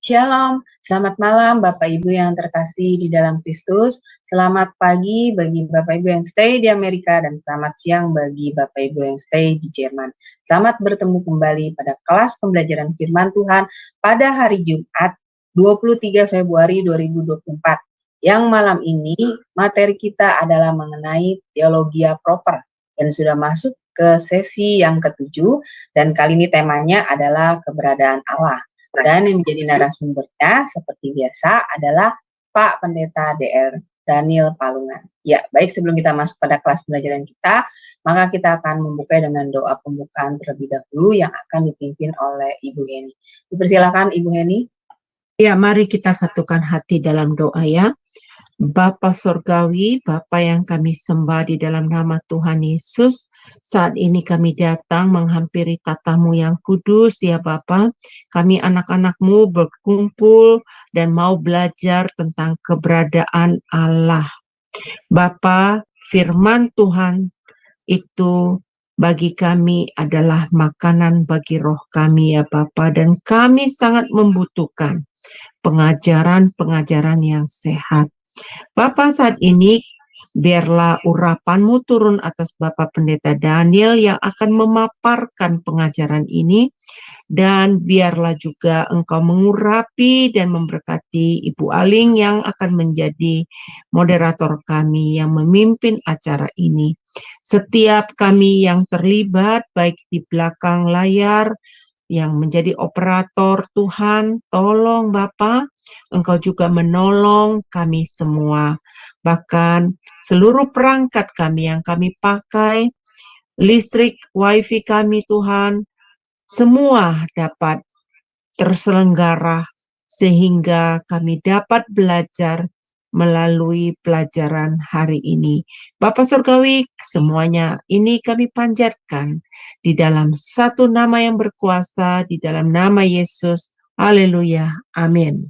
Shalom, selamat malam Bapak Ibu yang terkasih di dalam Kristus. Selamat pagi bagi Bapak Ibu yang stay di Amerika dan selamat siang bagi Bapak Ibu yang stay di Jerman. Selamat bertemu kembali pada kelas pembelajaran firman Tuhan pada hari Jumat 23 Februari 2024. Yang malam ini materi kita adalah mengenai teologia proper dan sudah masuk ke sesi yang ketujuh dan kali ini temanya adalah keberadaan Allah. Dan yang menjadi narasumbernya seperti biasa adalah Pak Pendeta DR Daniel Palungan. Ya, baik sebelum kita masuk pada kelas pembelajaran kita, maka kita akan membuka dengan doa pembukaan terlebih dahulu yang akan dipimpin oleh Ibu Heni. Dipersilakan Ibu Heni. Ya, mari kita satukan hati dalam doa ya. Bapa Surgawi, Bapa yang kami sembah di dalam nama Tuhan Yesus, saat ini kami datang menghampiri tatamu yang kudus ya Bapa. Kami anak-anak-Mu berkumpul dan mau belajar tentang keberadaan Allah. Bapa, firman Tuhan itu bagi kami adalah makanan bagi roh kami ya Bapa, dan kami sangat membutuhkan pengajaran-pengajaran yang sehat. Bapak, saat ini biarlah urapan-Mu turun atas Bapak Pendeta Daniel yang akan memaparkan pengajaran ini, dan biarlah juga Engkau mengurapi dan memberkati Ibu Aling yang akan menjadi moderator kami yang memimpin acara ini. Setiap kami yang terlibat baik di belakang layar, yang menjadi operator, Tuhan, tolong Bapa, Engkau juga menolong kami semua. Bahkan seluruh perangkat kami yang kami pakai, listrik, wifi kami Tuhan, semua dapat terselenggara sehingga kami dapat belajar melalui pelajaran hari ini. Bapa Surgawi, semuanya ini kami panjatkan di dalam satu nama yang berkuasa, di dalam nama Yesus. Haleluya. Amin.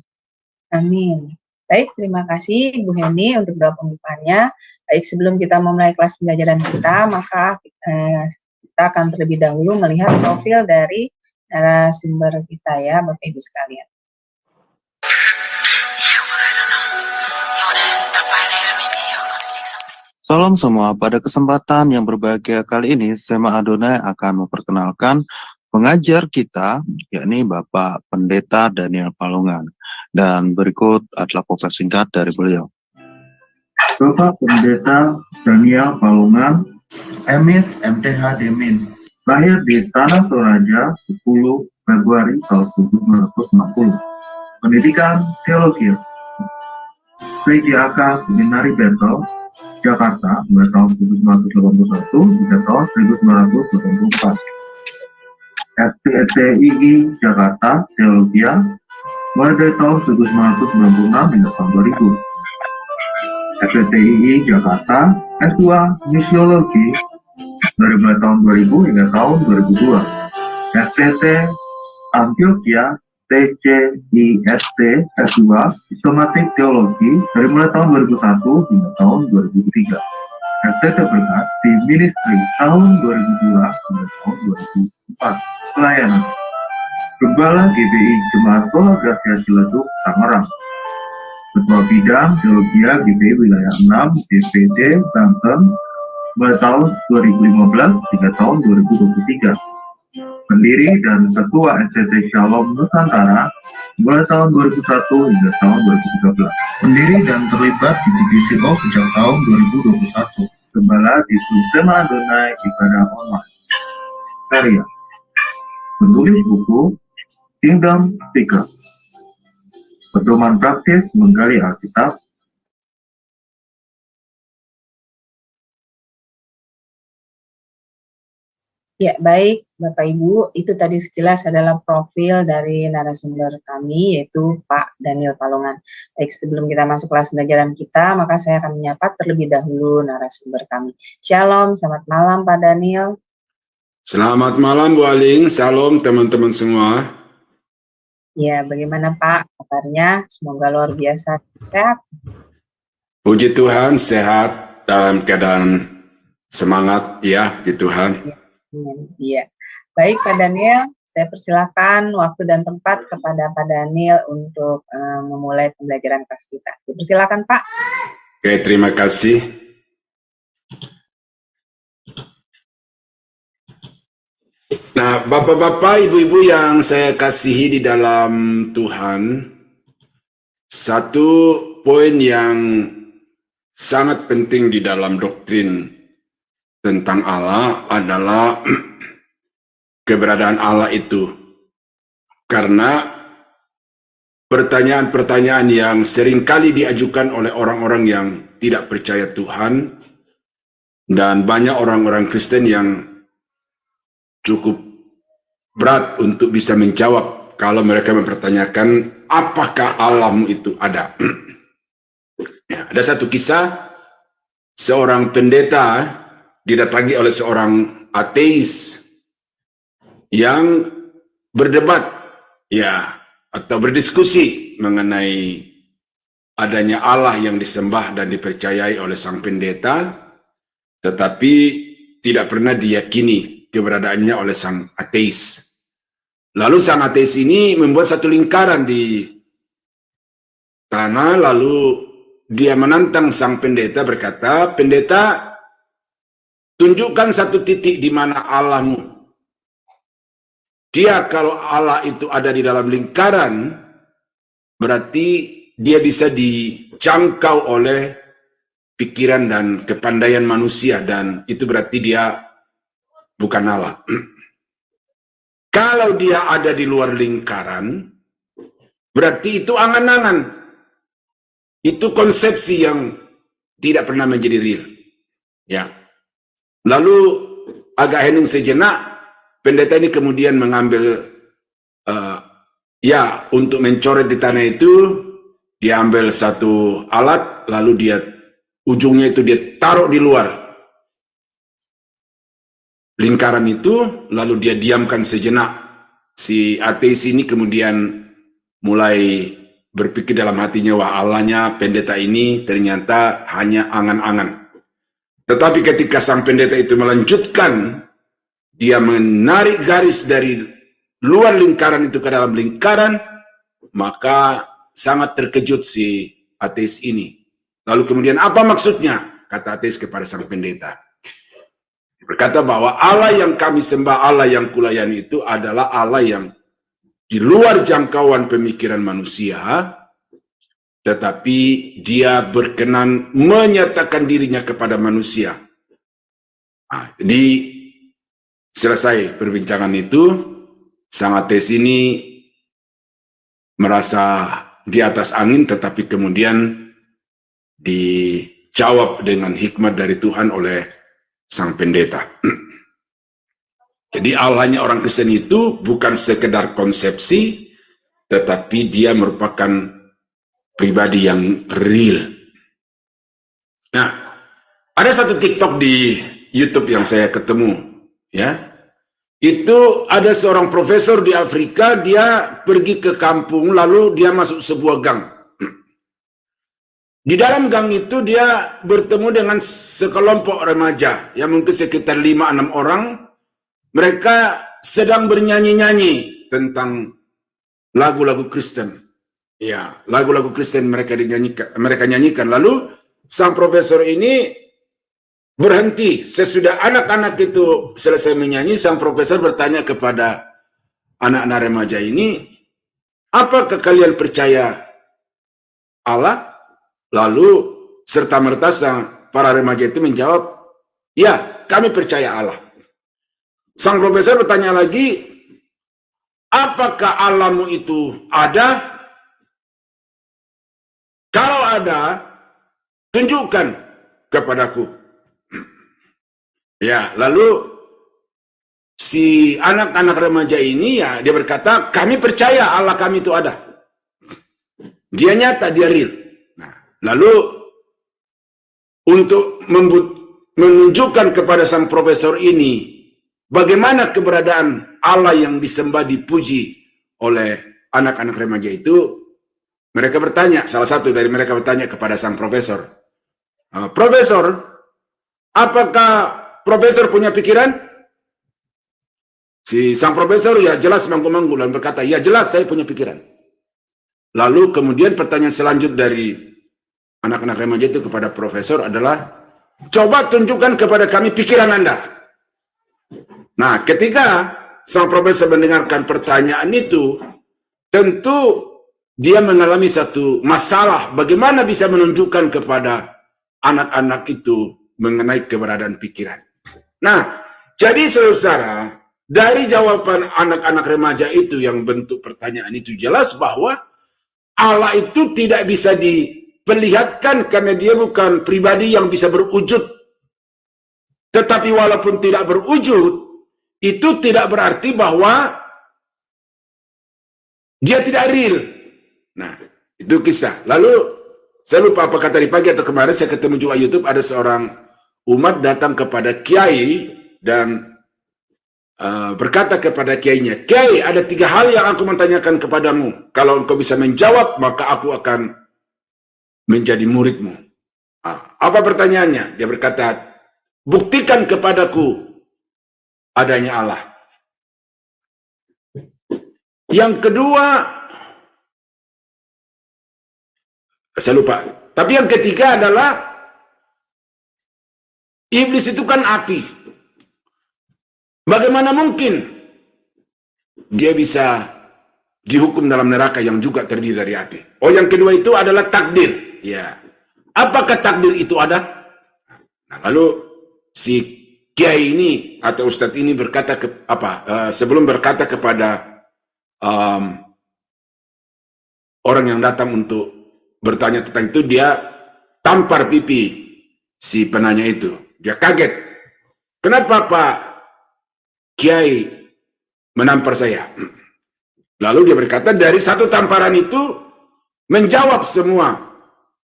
Amin. Baik, terima kasih Ibu Heni untuk doa pembukaannya. Baik, sebelum kita memulai kelas pembelajaran kita, maka kita akan terlebih dahulu melihat profil dari narasumber kita ya, Bapak Ibu sekalian. Salam semua, pada kesempatan yang berbahagia kali ini, Sema Adonai akan memperkenalkan pengajar kita, yakni Bapak Pendeta Daniel Palungan. Dan berikut adalah profil singkat dari beliau. Bapak Pendeta Daniel Palungan, MIS MTH Demin, lahir di Tanah Toraja 10 Februari tahun 1960. Pendidikan Teologi, PJAK Seminari Bentel, Jakarta, mulai tahun 1981 hingga tahun 1984. FPTII Jakarta, Teologia, mulai dari tahun 1996 hingga tahun 2000. FPTII Jakarta, S2 Misiologi, dari mulai tahun 2000 hingga tahun 2002. FPT Antioquia, TCIST, S2 Sistematik Teologi, dari mulai tahun 2001 hingga tahun 2003. FTT Berkat di Ministry tahun 2002 hingga tahun 2004. Pelayanan Gembala GBI Jemaat Tola Gracia Ciledug, Tangerang. Ketua Bidang Teologia GBI Wilayah 6 DPD Banten, mulai tahun 2015 hingga tahun 2023. Pendiri dan Ketua SCT Shalom Nusantara, mulai tahun 2001 hingga tahun 2013. Pendiri dan terlibat di DBCO sejak tahun 2021. Gembala di Sema Adonai Ibadah Online. Karya penulis buku Kingdom Speaker. Pedoman praktis menggali Alkitab. Ya, baik Bapak Ibu, itu tadi sekilas adalah profil dari narasumber kami, yaitu Pak Daniel Palungan. Baik, sebelum kita masuk kelas pembelajaran kita, maka saya akan menyapa terlebih dahulu narasumber kami. Shalom, selamat malam Pak Daniel. Selamat malam Bu Aling, salam teman-teman semua. Ya, bagaimana Pak kabarnya? Semoga luar biasa sehat. Puji Tuhan, sehat dalam keadaan semangat ya, puji Tuhan. Iya, baik Pak Daniel, Saya persilakan waktu dan tempat kepada Pak Daniel untuk memulai pembelajaran kelas kita. Persilakan Pak. Oke, terima kasih. Nah, Bapak-bapak, Ibu-ibu yang saya kasihi di dalam Tuhan, satu poin yang sangat penting di dalam doktrin tentang Allah adalah keberadaan Allah itu. Karena pertanyaan-pertanyaan yang seringkali diajukan oleh orang-orang yang tidak percaya Tuhan dan banyak orang-orang Kristen yang cukup berat untuk bisa menjawab kalau mereka mempertanyakan apakah Allahmu itu ada. Ya, ada satu kisah, seorang pendeta didatangi oleh seorang ateis yang berdebat ya atau berdiskusi mengenai adanya Allah yang disembah dan dipercayai oleh sang pendeta, tetapi tidak pernah diyakini keberadaannya oleh sang ateis. Lalu sang ateis ini membuat satu lingkaran di tanah, lalu dia menantang sang pendeta, berkata, "Pendeta, tunjukkan satu titik di mana Allahmu." Dia kalau Allah itu ada di dalam lingkaran, berarti dia bisa dijangkau oleh pikiran dan kepandaian manusia, dan itu berarti dia bukan Allah. Kalau dia ada di luar lingkaran, berarti itu angan-angan. Itu konsepsi yang tidak pernah menjadi real. Ya. Lalu agak hening sejenak, pendeta ini kemudian mengambil untuk mencoret di tanah itu, dia ambil satu alat, lalu ujungnya itu dia taruh di luar lingkaran itu, lalu dia diamkan sejenak. Si ateis ini kemudian mulai berpikir dalam hatinya, wah Allahnya pendeta ini ternyata hanya angan-angan. Tetapi ketika sang pendeta itu melanjutkan, dia menarik garis dari luar lingkaran itu ke dalam lingkaran, maka sangat terkejut si ateis ini. Lalu kemudian apa maksudnya? Kata ateis kepada sang pendeta. Berkata bahwa Allah yang kami sembah, Allah yang kulayani itu adalah Allah yang di luar jangkauan pemikiran manusia, tetapi dia berkenan menyatakan dirinya kepada manusia. Nah, jadi selesai perbincangan itu, sang ateis ini merasa di atas angin, tetapi kemudian dijawab dengan hikmat dari Tuhan oleh sang pendeta. Jadi Allahnya orang Kristen itu bukan sekedar konsepsi, tetapi dia merupakan pribadi yang real. Nah, ada satu TikTok di YouTube yang saya ketemu, ya. Itu ada seorang profesor di Afrika, dia pergi ke kampung, lalu dia masuk sebuah gang. Di dalam gang itu dia bertemu dengan sekelompok remaja, yang mungkin sekitar 5-6 orang. Mereka sedang bernyanyi-nyanyi tentang lagu-lagu Kristen. Ya, lagu-lagu Kristen mereka nyanyikan. Lalu sang profesor ini berhenti. Sesudah anak-anak itu selesai menyanyi, sang profesor bertanya kepada anak-anak remaja ini, apakah kalian percaya Allah? Lalu serta-merta para remaja itu menjawab, ya, kami percaya Allah. Sang profesor bertanya lagi, apakah Allahmu itu ada? Kalau ada, tunjukkan kepadaku. Ya, lalu si anak-anak remaja ini ya dia berkata, kami percaya Allah kami itu ada. Dia nyata, dia real. Lalu untuk menunjukkan kepada sang profesor ini bagaimana keberadaan Allah yang disembah dipuji oleh anak-anak remaja itu, mereka bertanya, salah satu dari mereka bertanya kepada sang profesor, Profesor, apakah profesor punya pikiran? Si sang profesor ya jelas mangku-mangku dan berkata, ya jelas saya punya pikiran. Lalu kemudian pertanyaan selanjutnya dari anak-anak remaja itu kepada profesor adalah, coba tunjukkan kepada kami pikiran Anda. Nah, ketika sang profesor mendengarkan pertanyaan itu, tentu dia mengalami satu masalah bagaimana bisa menunjukkan kepada anak-anak itu mengenai keberadaan pikiran. Nah, jadi saudara-saudara, dari jawaban anak-anak remaja itu yang bentuk pertanyaan itu jelas bahwa Allah itu tidak bisa diperlihatkan karena dia bukan pribadi yang bisa berwujud. Tetapi walaupun tidak berwujud, itu tidak berarti bahwa dia tidak real. Nah, itu kisah. Lalu, saya lupa apakah tadi pagi atau kemarin saya ketemu juga YouTube, ada seorang umat datang kepada kiai dan berkata kepada kiainya, Kiai, ada 3 hal yang aku menanyakan kepadamu. Kalau engkau bisa menjawab, maka aku akan menjadi muridmu. Apa pertanyaannya? Dia berkata, buktikan kepadaku adanya Allah. Yang kedua, saya lupa. Tapi yang ketiga adalah, iblis itu kan api. Bagaimana mungkin dia bisa dihukum dalam neraka yang juga terdiri dari api? Oh, yang kedua itu adalah takdir. Ya, apakah takdir itu ada? Nah, lalu si kiai ini atau ustadz ini berkata sebelum berkata kepada orang yang datang untuk bertanya tentang itu, dia tampar pipi si penanya itu. Dia kaget. Kenapa Pak Kiai menampar saya? Lalu dia berkata, dari satu tamparan itu menjawab semua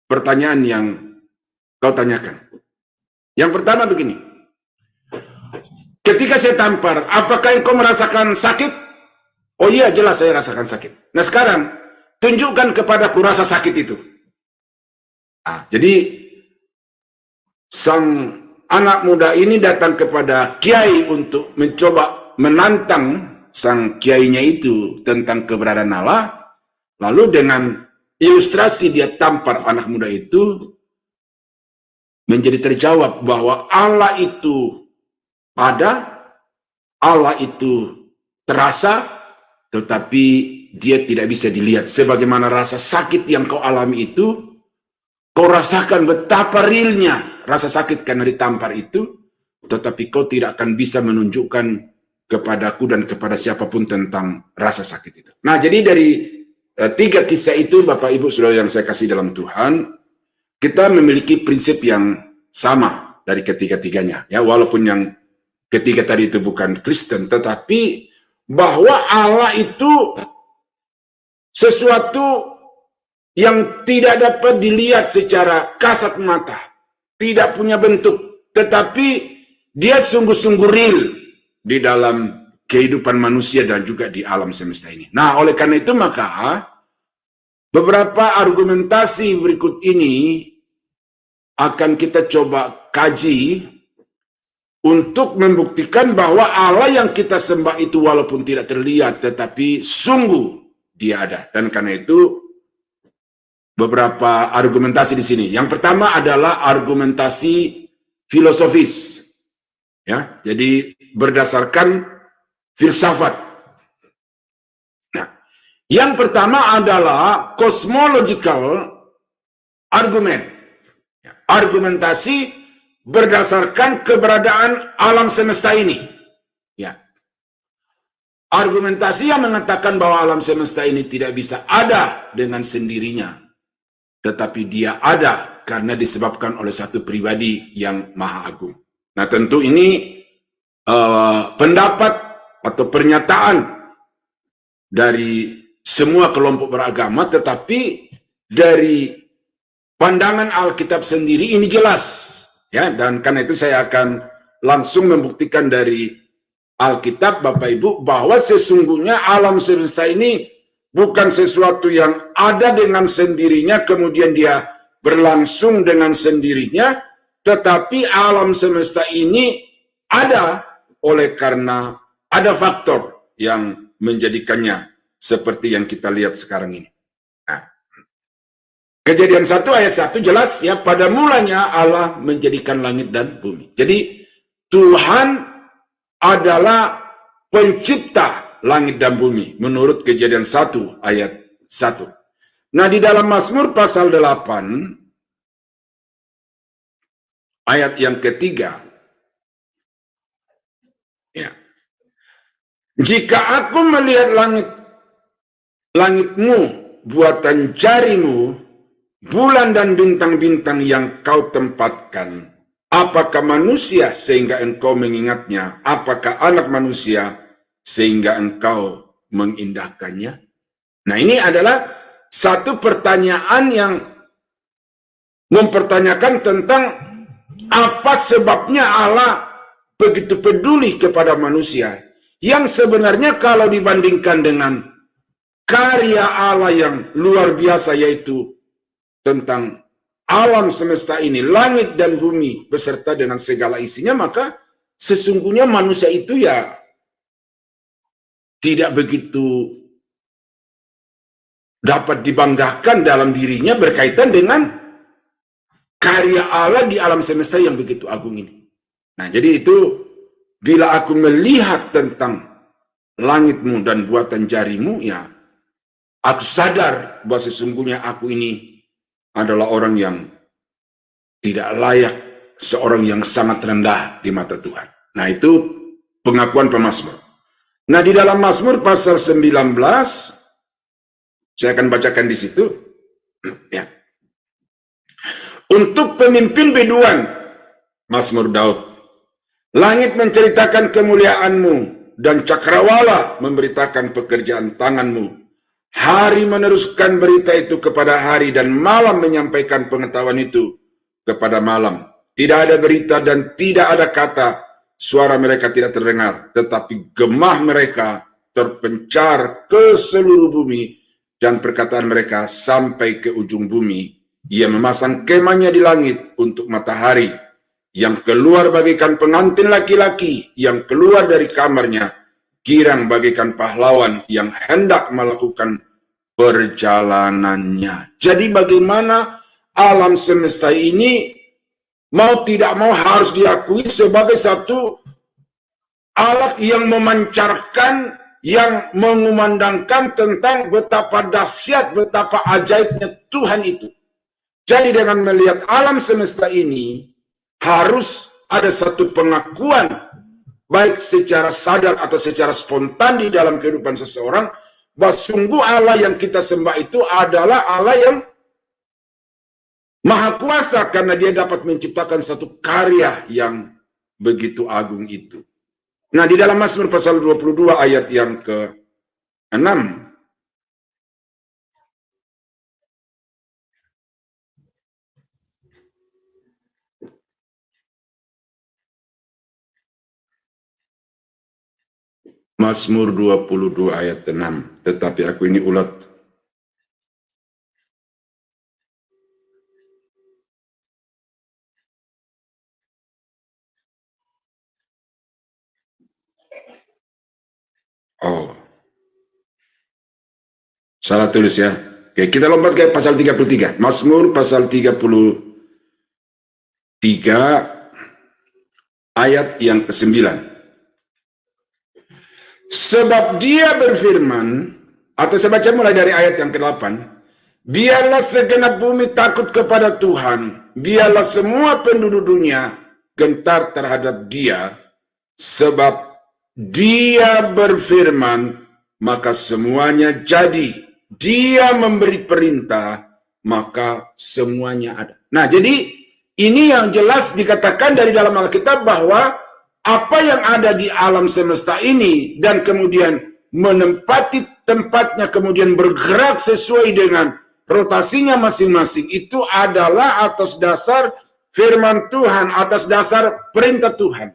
pertanyaan yang kau tanyakan. Yang pertama begini, ketika saya tampar, apakah engkau merasakan sakit? Oh iya, jelas saya rasakan sakit. Nah sekarang, tunjukkan kepadaku rasa sakit itu. Jadi, sang anak muda ini datang kepada kiai untuk mencoba menantang sang kiainya itu tentang keberadaan Allah. Lalu dengan ilustrasi dia tampar anak muda itu, menjadi terjawab bahwa Allah itu ada, Allah itu terasa, tetapi dia tidak bisa dilihat. Sebagaimana rasa sakit yang kau alami itu, kau rasakan betapa realnya rasa sakit karena ditampar itu, tetapi kau tidak akan bisa menunjukkan kepadaku dan kepada siapapun tentang rasa sakit itu. Nah, jadi dari 3 kisah itu, Bapak Ibu Saudara yang saya kasih dalam Tuhan, kita memiliki prinsip yang sama dari ketiga-tiganya. Ya, walaupun yang ketiga tadi itu bukan Kristen, tetapi bahwa Allah itu sesuatu yang tidak dapat dilihat secara kasat mata, tidak punya bentuk, tetapi dia sungguh-sungguh real di dalam kehidupan manusia dan juga di alam semesta ini. Nah, oleh karena itu maka beberapa argumentasi berikut ini akan kita coba kaji untuk membuktikan bahwa Allah yang kita sembah itu walaupun tidak terlihat, tetapi sungguh dia ada. Dan karena itu beberapa argumentasi di sini. Yang pertama adalah argumentasi filosofis. Ya, jadi berdasarkan filsafat. Nah, yang pertama adalah cosmological argument. Argumentasi berdasarkan keberadaan alam semesta ini. Ya. Argumentasi yang mengatakan bahwa alam semesta ini tidak bisa ada dengan sendirinya, tetapi dia ada karena disebabkan oleh satu pribadi yang maha agung. Nah, tentu ini pendapat atau pernyataan dari semua kelompok beragama, tetapi dari pandangan Alkitab sendiri ini jelas, ya. Dan karena itu saya akan langsung membuktikan dari Alkitab, Bapak Ibu, bahwa sesungguhnya alam semesta ini bukan sesuatu yang ada dengan sendirinya, kemudian dia berlangsung dengan sendirinya, tetapi alam semesta ini ada oleh karena ada faktor yang menjadikannya seperti yang kita lihat sekarang ini. Nah, Kejadian 1 ayat 1 jelas ya, pada mulanya Allah menjadikan langit dan bumi. Jadi Tuhan adalah pencipta langit dan bumi menurut Kejadian 1 ayat 1. Nah, di dalam Mazmur pasal 8 ayat yang ketiga, ya, jika aku melihat langitmu, buatan jarimu, bulan dan bintang-bintang yang kau tempatkan, apakah manusia sehingga engkau mengingatnya? Apakah anak manusia sehingga engkau mengindahkannya? Nah, ini adalah satu pertanyaan yang mempertanyakan tentang apa sebabnya Allah begitu peduli kepada manusia, yang sebenarnya kalau dibandingkan dengan karya Allah yang luar biasa, yaitu tentang alam semesta ini, langit dan bumi beserta dengan segala isinya, maka sesungguhnya manusia itu ya tidak begitu dapat dibanggakan dalam dirinya berkaitan dengan karya Allah di alam semesta yang begitu agung ini. Nah, jadi itu bila aku melihat tentang langitmu dan buatan jarimu, ya aku sadar bahwa sesungguhnya aku ini adalah orang yang tidak layak, seorang yang sangat rendah di mata Tuhan. Nah, itu pengakuan pemazmur. Nah, di dalam Mazmur pasal 19, saya akan bacakan di situ. Ya. Untuk pemimpin biduan, Mazmur Daud. Langit menceritakan kemuliaanmu, dan cakrawala memberitakan pekerjaan tanganmu. Hari meneruskan berita itu kepada hari, dan malam menyampaikan pengetahuan itu kepada malam. Tidak ada berita dan tidak ada kata, suara mereka tidak terdengar, tetapi gemah mereka terpencar ke seluruh bumi, dan perkataan mereka sampai ke ujung bumi. Ia memasang kemahnya di langit untuk matahari, yang keluar bagikan pengantin laki-laki, yang keluar dari kamarnya, girang bagikan pahlawan yang hendak melakukan perjalanannya. Jadi bagaimana alam semesta ini mau tidak mau harus diakui sebagai satu alat yang memancarkan, yang mengumandangkan tentang betapa dahsyat, betapa ajaibnya Tuhan itu. Jadi dengan melihat alam semesta ini, harus ada satu pengakuan, baik secara sadar atau secara spontan di dalam kehidupan seseorang, bahwa sungguh Allah yang kita sembah itu adalah Allah yang Maha Kuasa, karena Dia dapat menciptakan satu karya yang begitu agung itu. Nah, di dalam Mazmur pasal 22 ayat yang ke-6, Mazmur 22 ayat 6, tetapi aku ini ulat. Oh, salah tulis ya. Oke, kita lompat ke pasal 33. Mazmur pasal 33 ayat yang ke-9. Sebab Dia berfirman, atau saya baca mulai dari ayat yang ke-8, biarlah segenap bumi takut kepada Tuhan, biarlah semua penduduk dunia gentar terhadap Dia, sebab Dia berfirman, maka semuanya jadi. Dia memberi perintah, maka semuanya ada. Nah, jadi ini yang jelas dikatakan dari dalam Alkitab bahwa apa yang ada di alam semesta ini dan kemudian menempati tempatnya, kemudian bergerak sesuai dengan rotasinya masing-masing, itu adalah atas dasar firman Tuhan, atas dasar perintah Tuhan.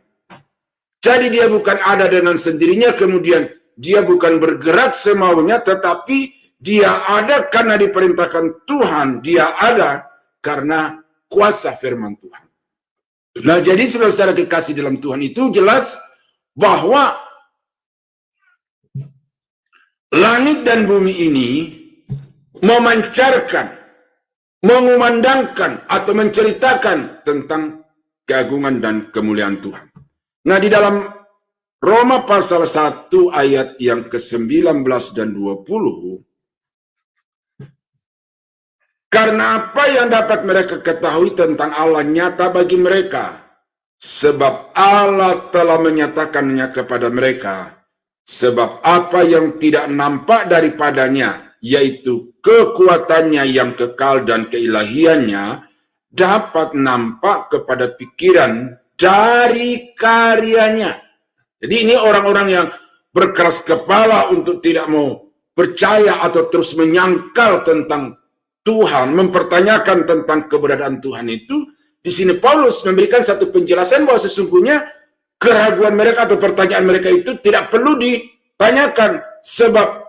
Jadi Dia bukan ada dengan sendirinya, kemudian Dia bukan bergerak semaunya, tetapi Dia ada karena diperintahkan Tuhan. Dia ada karena kuasa firman Tuhan. Nah, jadi saudara-saudara kekasih dalam Tuhan, itu jelas bahwa langit dan bumi ini memancarkan, mengumandangkan atau menceritakan tentang keagungan dan kemuliaan Tuhan. Nah, di dalam Roma pasal 1 ayat yang ke-19 dan 20, karena apa yang dapat mereka ketahui tentang Allah nyata bagi mereka, sebab Allah telah menyatakannya kepada mereka. Sebab apa yang tidak nampak daripadanya, yaitu kekuatannya yang kekal dan keilahiannya, dapat nampak kepada pikiran dari karyanya. Jadi ini orang-orang yang berkeras kepala untuk tidak mau percaya atau terus menyangkal tentang Tuhan, mempertanyakan tentang keberadaan Tuhan itu. Di sini Paulus memberikan satu penjelasan bahwa sesungguhnya keraguan mereka atau pertanyaan mereka itu tidak perlu ditanyakan, sebab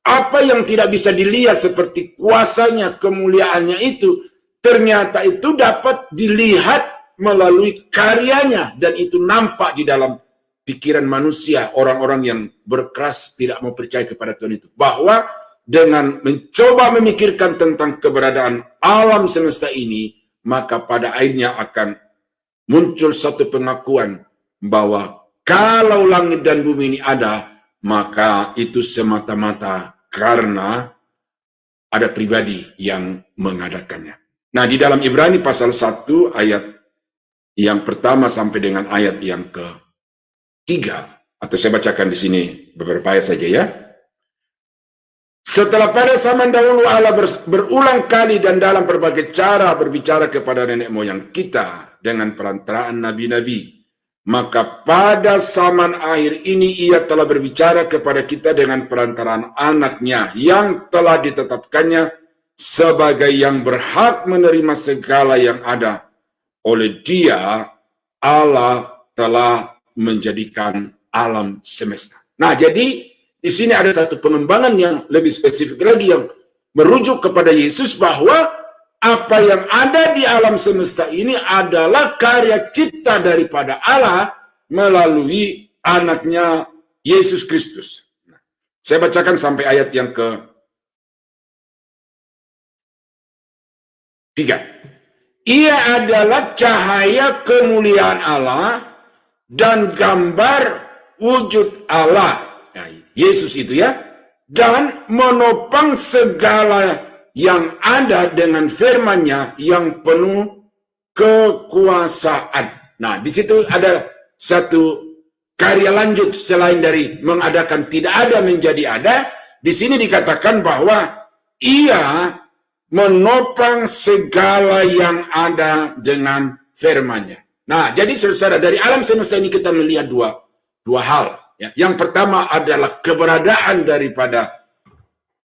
apa yang tidak bisa dilihat seperti kuasanya, kemuliaannya itu, ternyata itu dapat dilihat melalui karyanya, dan itu nampak di dalam pikiran manusia, orang-orang yang berkeras tidak mau percaya kepada Tuhan itu, bahwa dengan mencoba memikirkan tentang keberadaan alam semesta ini, maka pada akhirnya akan muncul satu pengakuan bahwa kalau langit dan bumi ini ada, maka itu semata-mata karena ada pribadi yang mengadakannya. Nah, di dalam Ibrani pasal 1 ayat yang pertama sampai dengan ayat yang ke-3, atau saya bacakan di sini beberapa ayat saja ya. Setelah pada zaman dahulu Allah berulang kali dan dalam berbagai cara berbicara kepada nenek moyang kita dengan perantaraan nabi-nabi, maka pada zaman akhir ini ia telah berbicara kepada kita dengan perantaraan anaknya yang telah ditetapkannya sebagai yang berhak menerima segala yang ada. Oleh Dia Allah telah menjadikan alam semesta. Nah, jadi di sini ada satu pengembangan yang lebih spesifik lagi yang merujuk kepada Yesus, bahwa apa yang ada di alam semesta ini adalah karya cipta daripada Allah melalui anaknya Yesus Kristus. Saya bacakan sampai ayat yang ke-3. Ia adalah cahaya kemuliaan Allah dan gambar wujud Allah. Nah, Yesus itu ya, dan menopang segala yang ada dengan firman-Nya yang penuh kekuasaan. Nah, di situ ada satu karya lanjut selain dari mengadakan tidak ada menjadi ada. Di sini dikatakan bahwa Ia menopang segala yang ada dengan firman-Nya. Nah, jadi saudara, dari alam semesta ini kita melihat dua hal. Ya, yang pertama adalah keberadaan daripada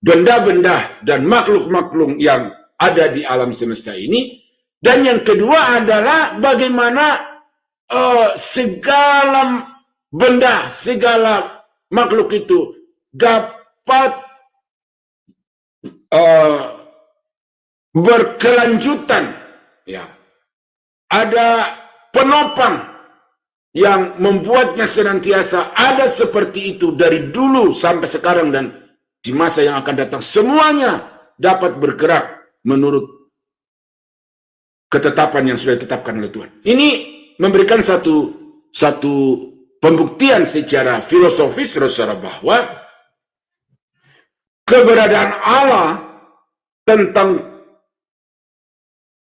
benda-benda dan makhluk-makhluk yang ada di alam semesta ini. Dan yang kedua adalah bagaimana segala benda, segala makhluk itu dapat berkelanjutan. Ya. Ada penopang yang membuatnya senantiasa ada seperti itu dari dulu sampai sekarang dan di masa yang akan datang. Semuanya dapat bergerak menurut ketetapan yang sudah ditetapkan oleh Tuhan. Ini memberikan satu pembuktian secara filosofis, saudara, bahwa keberadaan Allah tentang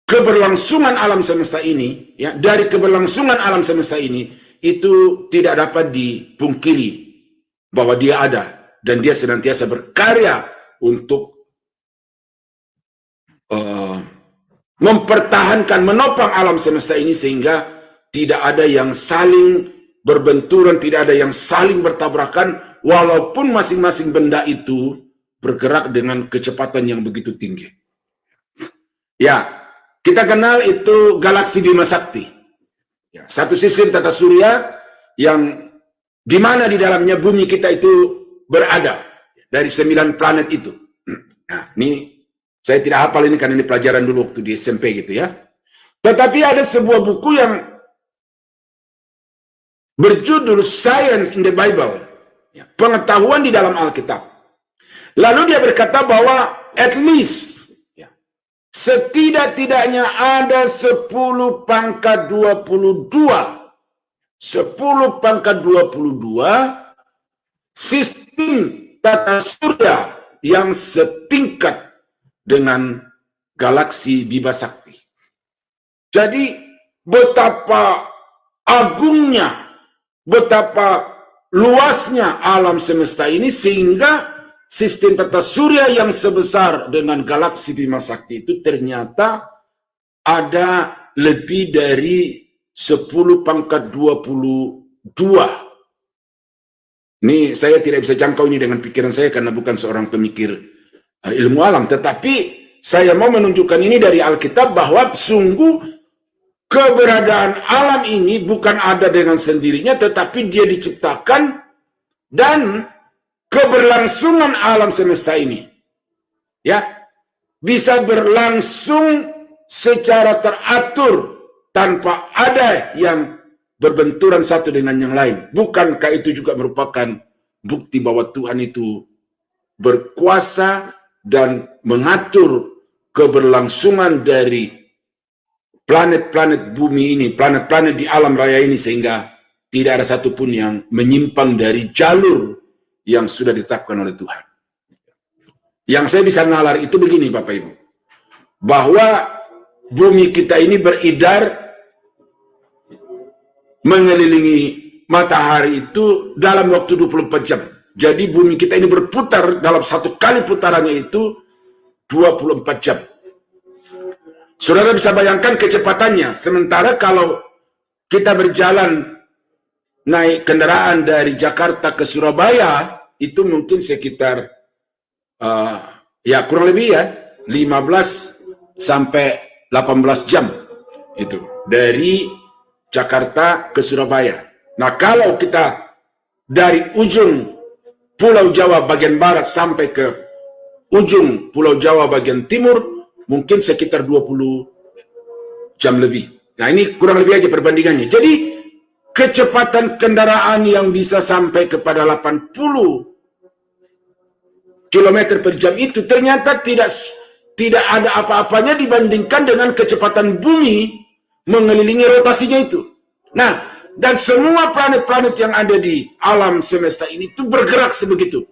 keberlangsungan alam semesta ini, ya, dari keberlangsungan alam semesta ini, itu tidak dapat dipungkiri bahwa Dia ada dan Dia senantiasa berkarya untuk mempertahankan, menopang alam semesta ini sehingga tidak ada yang saling berbenturan, tidak ada yang saling bertabrakan, walaupun masing-masing benda itu bergerak dengan kecepatan yang begitu tinggi. Ya. Kita kenal itu galaksi Bima Sakti. Ya, satu sistem tata surya yang di mana di dalamnya bumi kita itu berada dari 9 planet itu. Nah, ini saya tidak hafal ini karena ini pelajaran dulu waktu di SMP gitu ya. Tetapi ada sebuah buku yang berjudul Science in the Bible. Ya, pengetahuan di dalam Alkitab. Lalu dia berkata bahwa at least, ya, setidak-tidaknya ada 10 pangkat 22. 10 pangkat 22 sistem tata surya yang setingkat dengan galaksi Bima Sakti. Jadi betapa agungnya, betapa luasnya alam semesta ini, sehingga sistem tata surya yang sebesar dengan galaksi Bima Sakti itu ternyata ada lebih dari 10 pangkat 22. Ini saya tidak bisa jangkau ini dengan pikiran saya karena bukan seorang pemikir ilmu alam, tetapi saya mau menunjukkan ini dari Alkitab bahwa sungguh keberadaan alam ini bukan ada dengan sendirinya, tetapi dia diciptakan, dan keberlangsungan alam semesta ini, ya, bisa berlangsung secara teratur tanpa ada yang berbenturan satu dengan yang lain. Bukankah itu juga merupakan bukti bahwa Tuhan itu berkuasa dan mengatur keberlangsungan dari planet-planet bumi ini, planet-planet di alam raya ini, sehingga tidak ada satupun yang menyimpang dari jalur yang sudah ditetapkan oleh Tuhan. Yang saya bisa nalar itu begini, Bapak Ibu, bahwa bumi kita ini beredar mengelilingi matahari itu dalam waktu 24 jam. Jadi bumi kita ini berputar dalam satu kali putarannya itu 24 jam. Saudara bisa bayangkan kecepatannya. Sementara kalau kita berjalan naik kendaraan dari Jakarta ke Surabaya, itu mungkin sekitar ya kurang lebih ya 15 sampai 18 jam itu dari Jakarta ke Surabaya. Nah, kalau kita dari ujung Pulau Jawa bagian barat sampai ke ujung Pulau Jawa bagian timur, mungkin sekitar 20 jam lebih. Nah, ini kurang lebih aja perbandingannya. Jadi, kecepatan kendaraan yang bisa sampai kepada 80 km per jam itu ternyata tidak ada apa-apanya dibandingkan dengan kecepatan bumi mengelilingi rotasinya itu. Nah, dan semua planet-planet yang ada di alam semesta ini itu bergerak sebegitu.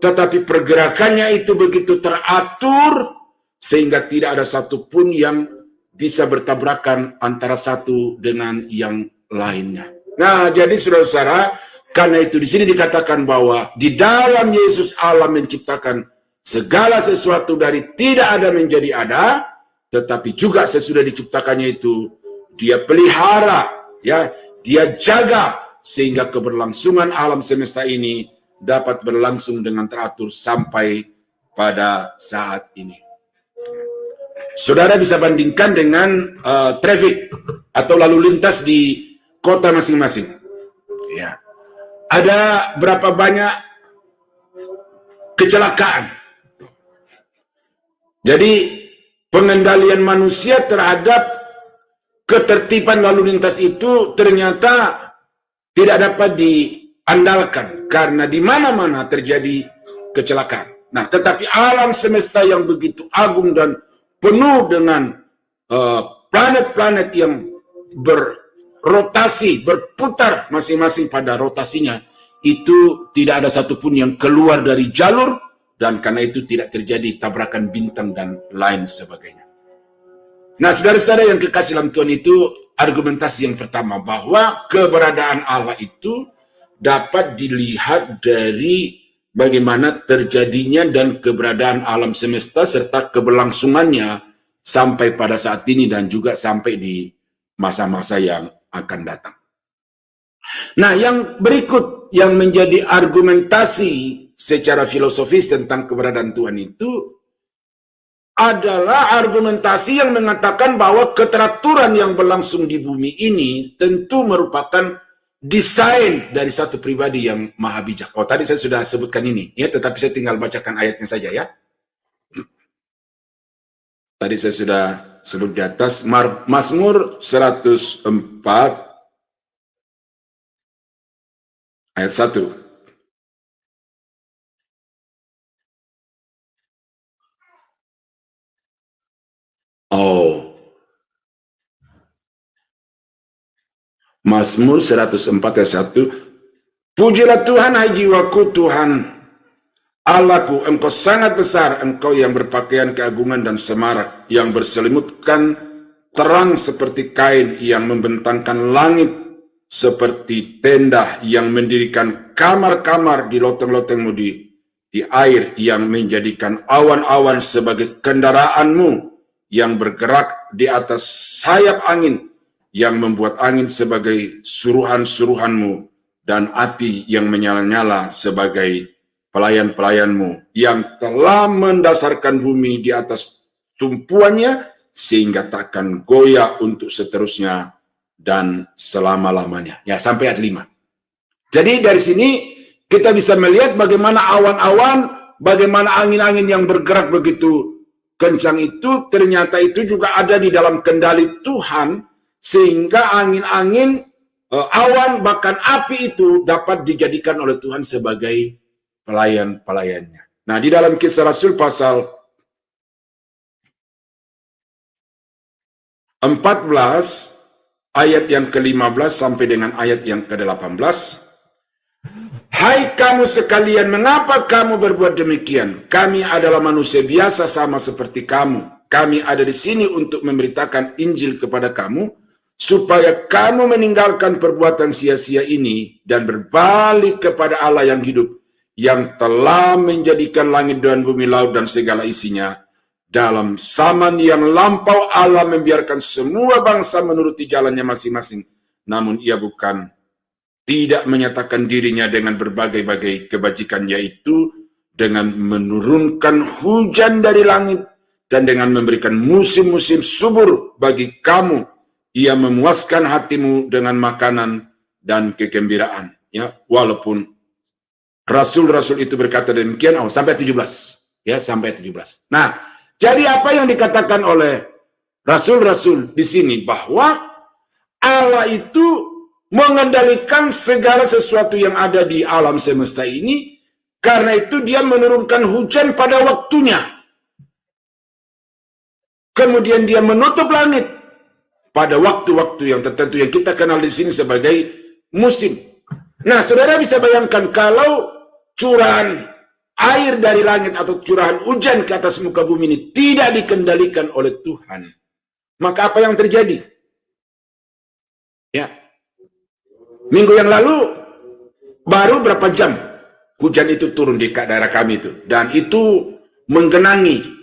Tetapi pergerakannya itu begitu teratur, sehingga tidak ada satupun yang bisa bertabrakan antara satu dengan yang lainnya. Nah, jadi saudara-saudara, karena itu di sini dikatakan bahwa di dalam Yesus Allah menciptakan segala sesuatu dari tidak ada menjadi ada, tetapi juga sesudah diciptakannya itu dia pelihara, ya, dia jaga sehingga keberlangsungan alam semesta ini dapat berlangsung dengan teratur sampai pada saat ini. Saudara bisa bandingkan dengan traffic atau lalu lintas di kota masing-masing. Ya, ada berapa banyak kecelakaan. Jadi pengendalian manusia terhadap ketertiban lalu lintas itu ternyata tidak dapat diandalkan karena di mana-mana terjadi kecelakaan. Nah, tetapi alam semesta yang begitu agung dan penuh dengan planet-planet yang berrotasi, berputar masing-masing pada rotasinya, itu tidak ada satupun yang keluar dari jalur, dan karena itu tidak terjadi tabrakan bintang dan lain sebagainya. Nah, saudara-saudara yang kekasih dalam Tuhan, itu argumentasi yang pertama, bahwa keberadaan Allah itu dapat dilihat dari bagaimana terjadinya dan keberadaan alam semesta serta keberlangsungannya sampai pada saat ini dan juga sampai di masa-masa yang akan datang. Nah, yang berikut yang menjadi argumentasi secara filosofis tentang keberadaan Tuhan itu adalah argumentasi yang mengatakan bahwa keteraturan yang berlangsung di bumi ini tentu merupakan desain dari satu pribadi yang maha bijak. Oh, tadi saya sudah sebutkan ini, ya, tetapi saya tinggal bacakan ayatnya saja, ya. Tadi saya sudah sebut di atas, Mazmur 104 ayat 1. Oh. Mazmur 104 ayat 1. Pujilah Tuhan, hai jiwaku, Tuhan Allahku, Engkau sangat besar, Engkau yang berpakaian keagungan dan semarak, yang berselimutkan terang seperti kain, yang membentangkan langit seperti tenda, yang mendirikan kamar-kamar di loteng-lotengmu di air, yang menjadikan awan-awan sebagai kendaraanmu, yang bergerak di atas sayap angin, yang membuat angin sebagai suruhan-suruhanmu, dan api yang menyala-nyala sebagai pelayan-pelayanmu, yang telah mendasarkan bumi di atas tumpuannya, sehingga takkan goyah untuk seterusnya dan selama-lamanya. Ya, sampai ayat 5. Jadi dari sini kita bisa melihat bagaimana awan-awan, bagaimana angin-angin yang bergerak begitu kencang itu, ternyata itu juga ada di dalam kendali Tuhan, sehingga angin-angin, awan, bahkan api itu dapat dijadikan oleh Tuhan sebagai pelayan-pelayannya. Nah, di dalam Kisah Rasul pasal 14 ayat yang ke-15 sampai dengan ayat yang ke-18. Hai kamu sekalian, mengapa kamu berbuat demikian? Kami adalah manusia biasa sama seperti kamu. Kami ada di sini untuk memberitakan Injil kepada kamu, supaya kamu meninggalkan perbuatan sia-sia ini dan berbalik kepada Allah yang hidup, yang telah menjadikan langit dan bumi, laut dan segala isinya. Dalam zaman yang lampau Allah membiarkan semua bangsa menuruti jalannya masing-masing, namun ia tidak menyatakan dirinya dengan berbagai-bagai kebajikan, yaitu dengan menurunkan hujan dari langit dan dengan memberikan musim-musim subur bagi kamu. Ia memuaskan hatimu dengan makanan dan kegembiraan. Ya, walaupun rasul-rasul itu berkata demikian, sampai 17. Ya, sampai 17. Nah, jadi apa yang dikatakan oleh rasul-rasul di sini, bahwa Allah itu mengendalikan segala sesuatu yang ada di alam semesta ini, karena itu dia menurunkan hujan pada waktunya. Kemudian dia menutup langit pada waktu-waktu yang tertentu yang kita kenal di sini sebagai musim. Nah, saudara bisa bayangkan kalau curahan air dari langit atau curahan hujan ke atas muka bumi ini tidak dikendalikan oleh Tuhan, maka apa yang terjadi? Ya, minggu yang lalu baru berapa jam hujan itu turun di daerah kami itu, dan itu menggenangi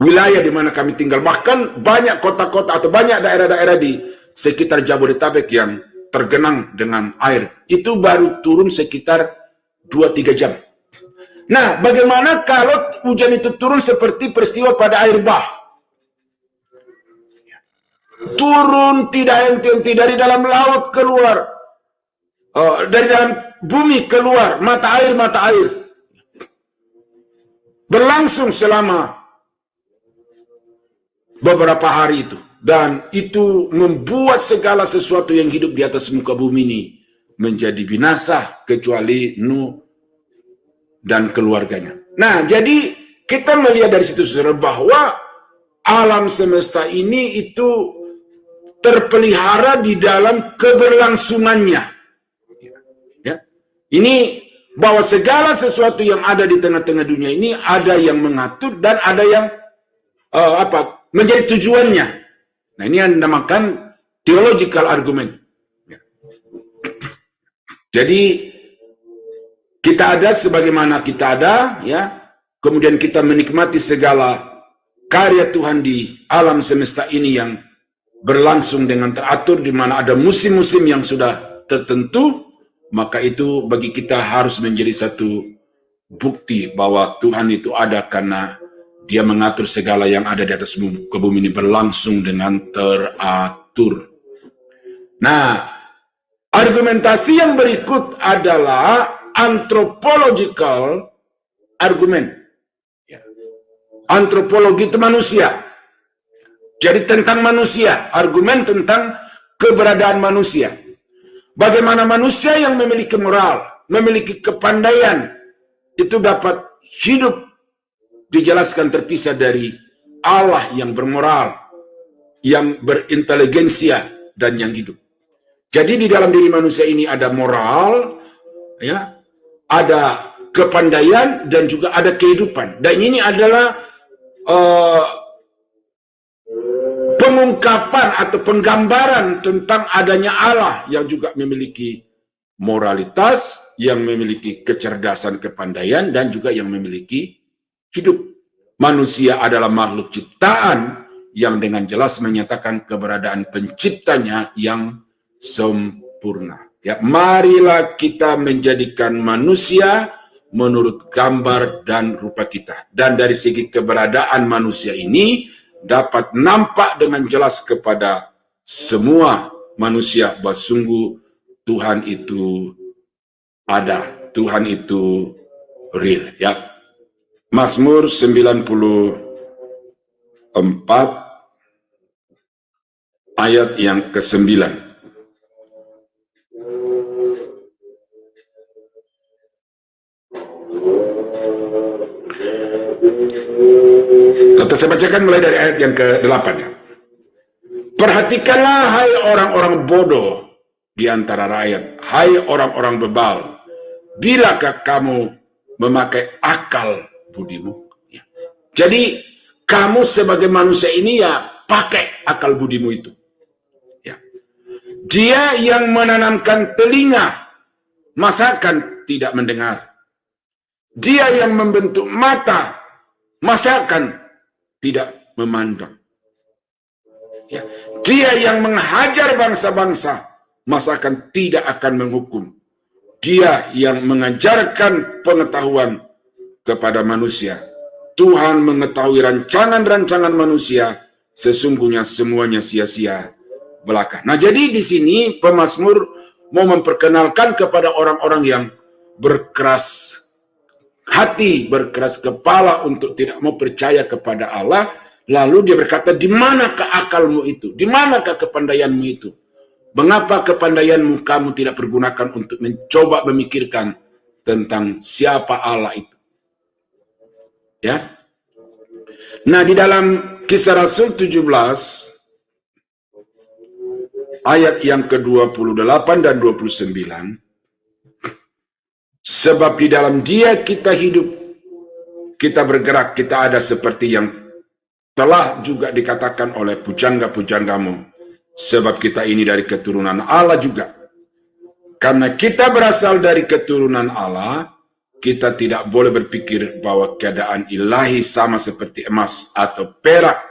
wilayah di mana kami tinggal. Bahkan banyak kota-kota atau banyak daerah-daerah di sekitar Jabodetabek yang tergenang dengan air. Itu baru turun sekitar 2-3 jam. Nah, bagaimana kalau hujan itu turun seperti peristiwa pada air bah? Turun tidak henti-henti dari dalam laut keluar, dari dalam bumi keluar, mata air. Berlangsung selama beberapa hari itu, dan itu membuat segala sesuatu yang hidup di atas muka bumi ini menjadi binasa kecuali Nuh dan keluarganya. Nah, jadi kita melihat dari situ, saudara, bahwa alam semesta ini itu terpelihara di dalam keberlangsungannya. Ya. Ini bahwa segala sesuatu yang ada di tengah-tengah dunia ini ada yang mengatur dan ada yang menjadi tujuannya. Nah, ini yang dinamakan theological argument. Ya. Jadi kita ada sebagaimana kita ada, ya. Kemudian kita menikmati segala karya Tuhan di alam semesta ini yang berlangsung dengan teratur, di mana ada musim-musim yang sudah tertentu. Maka itu bagi kita harus menjadi satu bukti bahwa Tuhan itu ada, karena Dia mengatur segala yang ada di atas muka bumi ini berlangsung dengan teratur. Nah, argumentasi yang berikut adalah anthropological argument. Antropologi itu manusia. Jadi tentang manusia, argumen tentang keberadaan manusia. Bagaimana manusia yang memiliki moral, memiliki kepandaian, itu dapat hidup dijelaskan terpisah dari Allah yang bermoral. yang berinteligensia dan yang hidup. Jadi di dalam diri manusia ini ada moral, ya, ada kepandaian dan juga ada kehidupan. Dan ini adalah pengungkapan atau penggambaran tentang adanya Allah yang juga memiliki moralitas, yang memiliki kecerdasan, kepandaian, dan juga yang memiliki hidup. Manusia adalah makhluk ciptaan yang dengan jelas menyatakan keberadaan penciptanya yang sempurna. Ya, marilah kita menjadikan manusia menurut gambar dan rupa kita. Dan dari segi keberadaan manusia ini dapat nampak dengan jelas kepada semua manusia bahwa sungguh Tuhan itu ada, Tuhan itu real, ya. Mazmur 94 ayat yang ke-9. Atau saya bacakan mulai dari ayat yang ke-8 ya. Perhatikanlah hai orang-orang bodoh di antara rakyat, hai orang-orang bebal, bilakah kamu memakai akal budimu? Ya. Jadi kamu sebagai manusia ini ya pakai akal budimu itu. Ya. Dia yang menanamkan telinga, masakan tidak mendengar. Dia yang membentuk mata, masakan tidak memandang. Ya. Dia yang menghajar bangsa-bangsa, masakan tidak akan menghukum. Dia yang mengajarkan pengetahuan kepada manusia. Tuhan mengetahui rancangan-rancangan manusia, sesungguhnya semuanya sia-sia belaka. Nah, jadi di sini pemazmur mau memperkenalkan kepada orang-orang yang berkeras hati, berkeras kepala untuk tidak mau percaya kepada Allah. Lalu dia berkata, di manakah akalmu itu? Di manakah kepandaianmu itu? Mengapa kepandaianmu kamu tidak pergunakan untuk mencoba memikirkan tentang siapa Allah itu? Ya. Nah, di dalam Kisah Rasul 17 ayat yang ke-28 dan 29, sebab di dalam Dia kita hidup, kita bergerak, kita ada seperti yang telah juga dikatakan oleh pujangga-pujanggamu, sebab kita ini dari keturunan Allah juga. Karena kita berasal dari keturunan Allah, kita tidak boleh berpikir bahwa keadaan ilahi sama seperti emas atau perak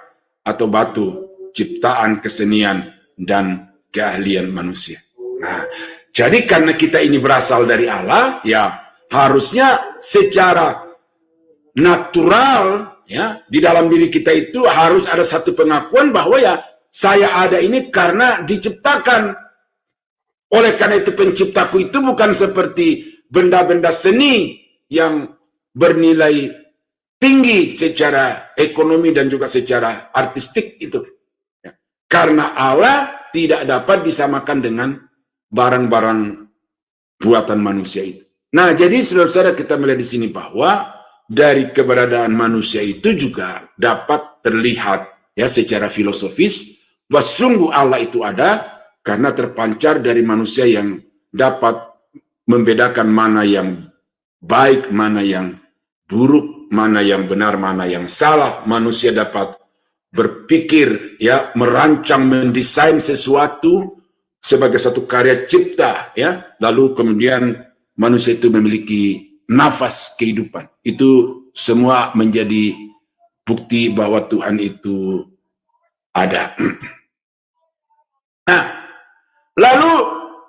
atau batu, ciptaan kesenian dan keahlian manusia. Nah, jadi karena kita ini berasal dari Allah, ya harusnya secara natural, ya, di dalam diri kita itu harus ada satu pengakuan bahwa ya saya ada ini karena diciptakan. Oleh karena itu penciptaku itu bukan seperti benda-benda seni yang bernilai tinggi secara ekonomi dan juga secara artistik itu. Ya. Karena Allah tidak dapat disamakan dengan barang-barang buatan manusia itu. Nah, jadi saudara-saudara kita melihat di sini bahwa dari keberadaan manusia itu juga dapat terlihat ya secara filosofis bahwa sungguh Allah itu ada karena terpancar dari manusia yang dapat membedakan mana yang baik, mana yang buruk, mana yang benar, mana yang salah. Manusia dapat berpikir, ya, merancang, mendesain sesuatu sebagai satu karya cipta, ya. Lalu kemudian manusia itu memiliki nafas kehidupan. Itu semua menjadi bukti bahwa Tuhan itu ada. Nah, lalu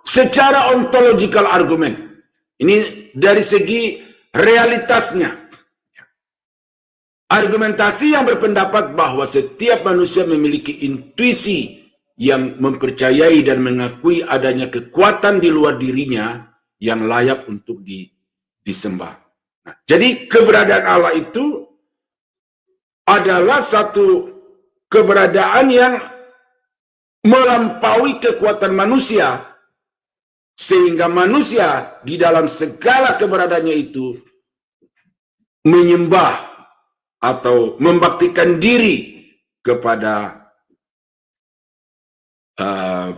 secara ontological argument, ini dari segi realitasnya. Argumentasi yang berpendapat bahwa setiap manusia memiliki intuisi yang mempercayai dan mengakui adanya kekuatan di luar dirinya yang layak untuk disembah. Nah, jadi keberadaan Allah itu adalah satu keberadaan yang melampaui kekuatan manusia, sehingga manusia di dalam segala keberadaannya itu menyembah atau membaktikan diri kepada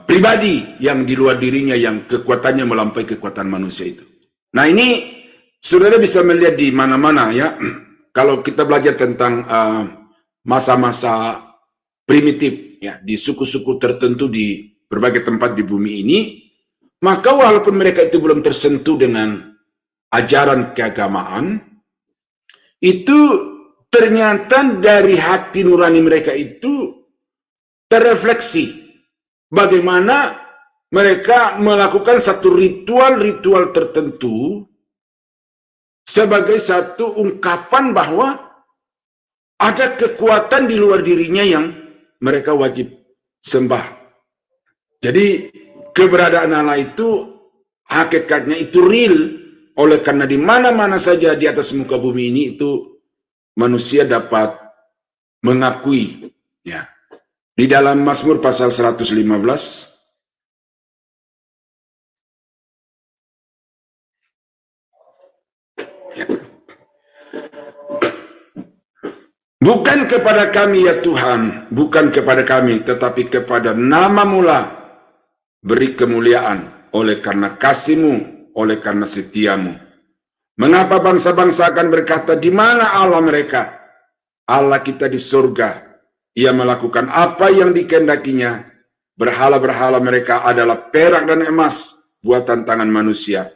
pribadi yang di luar dirinya yang kekuatannya melampaui kekuatan manusia itu. Nah, ini saudara bisa melihat di mana-mana ya. Kalau kita belajar tentang masa-masa primitif ya di suku-suku tertentu di berbagai tempat di bumi ini, maka walaupun mereka itu belum tersentuh dengan ajaran keagamaan, itu ternyata dari hati nurani mereka itu terrefleksi bagaimana mereka melakukan satu ritual-ritual tertentu sebagai satu ungkapan bahwa ada kekuatan di luar dirinya yang mereka wajib sembah. Jadi keberadaan Allah itu hakikatnya itu real, oleh karena di mana-mana saja di atas muka bumi ini itu manusia dapat mengakui ya. Di dalam Mazmur pasal 115 ya. Bukan kepada kami ya Tuhan, bukan kepada kami, tetapi kepada nama-Mu lah beri kemuliaan oleh karena kasih-Mu, oleh karena setia-Mu. Mengapa bangsa-bangsa akan berkata, di mana Allah mereka? Allah kita di surga. Ia melakukan apa yang dikehendakinya. Berhala-berhala mereka adalah perak dan emas, buatan tangan manusia.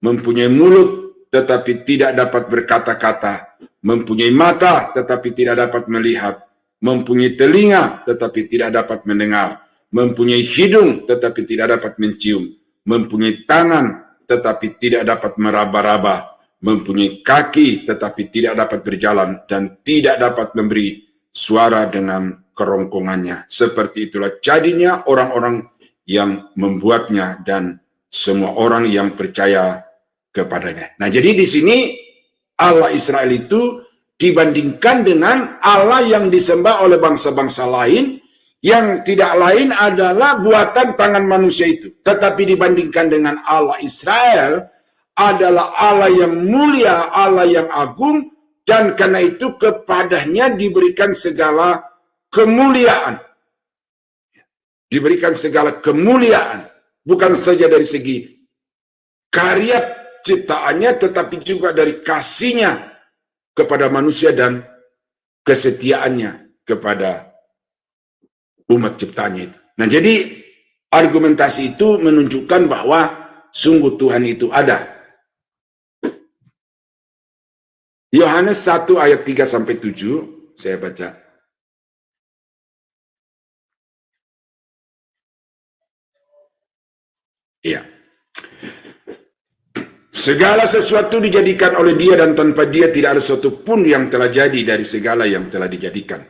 Mempunyai mulut, tetapi tidak dapat berkata-kata. Mempunyai mata, tetapi tidak dapat melihat. Mempunyai telinga, tetapi tidak dapat mendengar. Mempunyai hidung, tetapi tidak dapat mencium. Mempunyai tangan, tetapi tidak dapat meraba-raba. Mempunyai kaki, tetapi tidak dapat berjalan. Dan tidak dapat memberi suara dengan kerongkongannya. Seperti itulah jadinya orang-orang yang membuatnya dan semua orang yang percaya kepadanya. Nah, jadi di sini Allah Israel itu dibandingkan dengan Allah yang disembah oleh bangsa-bangsa lain yang tidak lain adalah buatan tangan manusia itu. Tetapi dibandingkan dengan Allah Israel adalah Allah yang mulia, Allah yang agung, dan karena itu kepadanya diberikan segala kemuliaan. Diberikan segala kemuliaan. Bukan saja dari segi karya ciptaannya, tetapi juga dari kasihnya kepada manusia dan kesetiaannya kepada umat ciptaannya itu. Nah, jadi argumentasi itu menunjukkan bahwa sungguh Tuhan itu ada. Yohanes 1 ayat 3-7, saya baca. Iya. Segala sesuatu dijadikan oleh Dia dan tanpa Dia tidak ada sesuatu pun yang telah jadi dari segala yang telah dijadikan.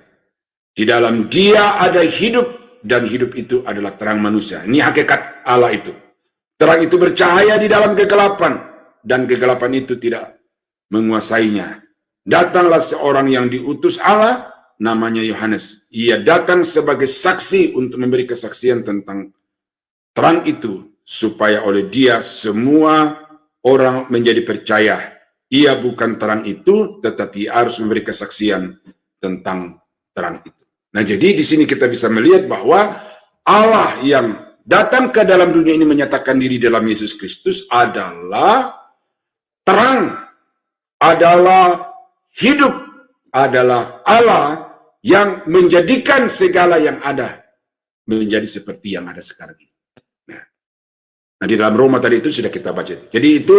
Di dalam Dia ada hidup dan hidup itu adalah terang manusia. Ini hakikat Allah itu. Terang itu bercahaya di dalam kegelapan dan kegelapan itu tidak menguasainya. Datanglah seorang yang diutus Allah, namanya Yohanes. Ia datang sebagai saksi untuk memberi kesaksian tentang terang itu, supaya oleh Dia semua orang menjadi percaya. Ia bukan terang itu, tetapi harus memberi kesaksian tentang terang itu. Nah, jadi di sini kita bisa melihat bahwa Allah yang datang ke dalam dunia ini menyatakan diri dalam Yesus Kristus adalah terang, adalah hidup, adalah Allah yang menjadikan segala yang ada menjadi seperti yang ada sekarang ini. Nah, di dalam Roma tadi itu sudah kita baca itu. Jadi itu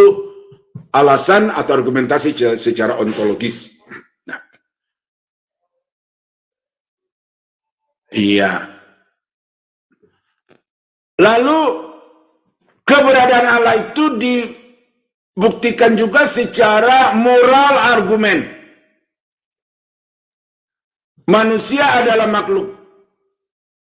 alasan atau argumentasi secara ontologis. Nah, iya. Lalu keberadaan Allah itu dibuktikan juga secara moral argumen. Manusia adalah makhluk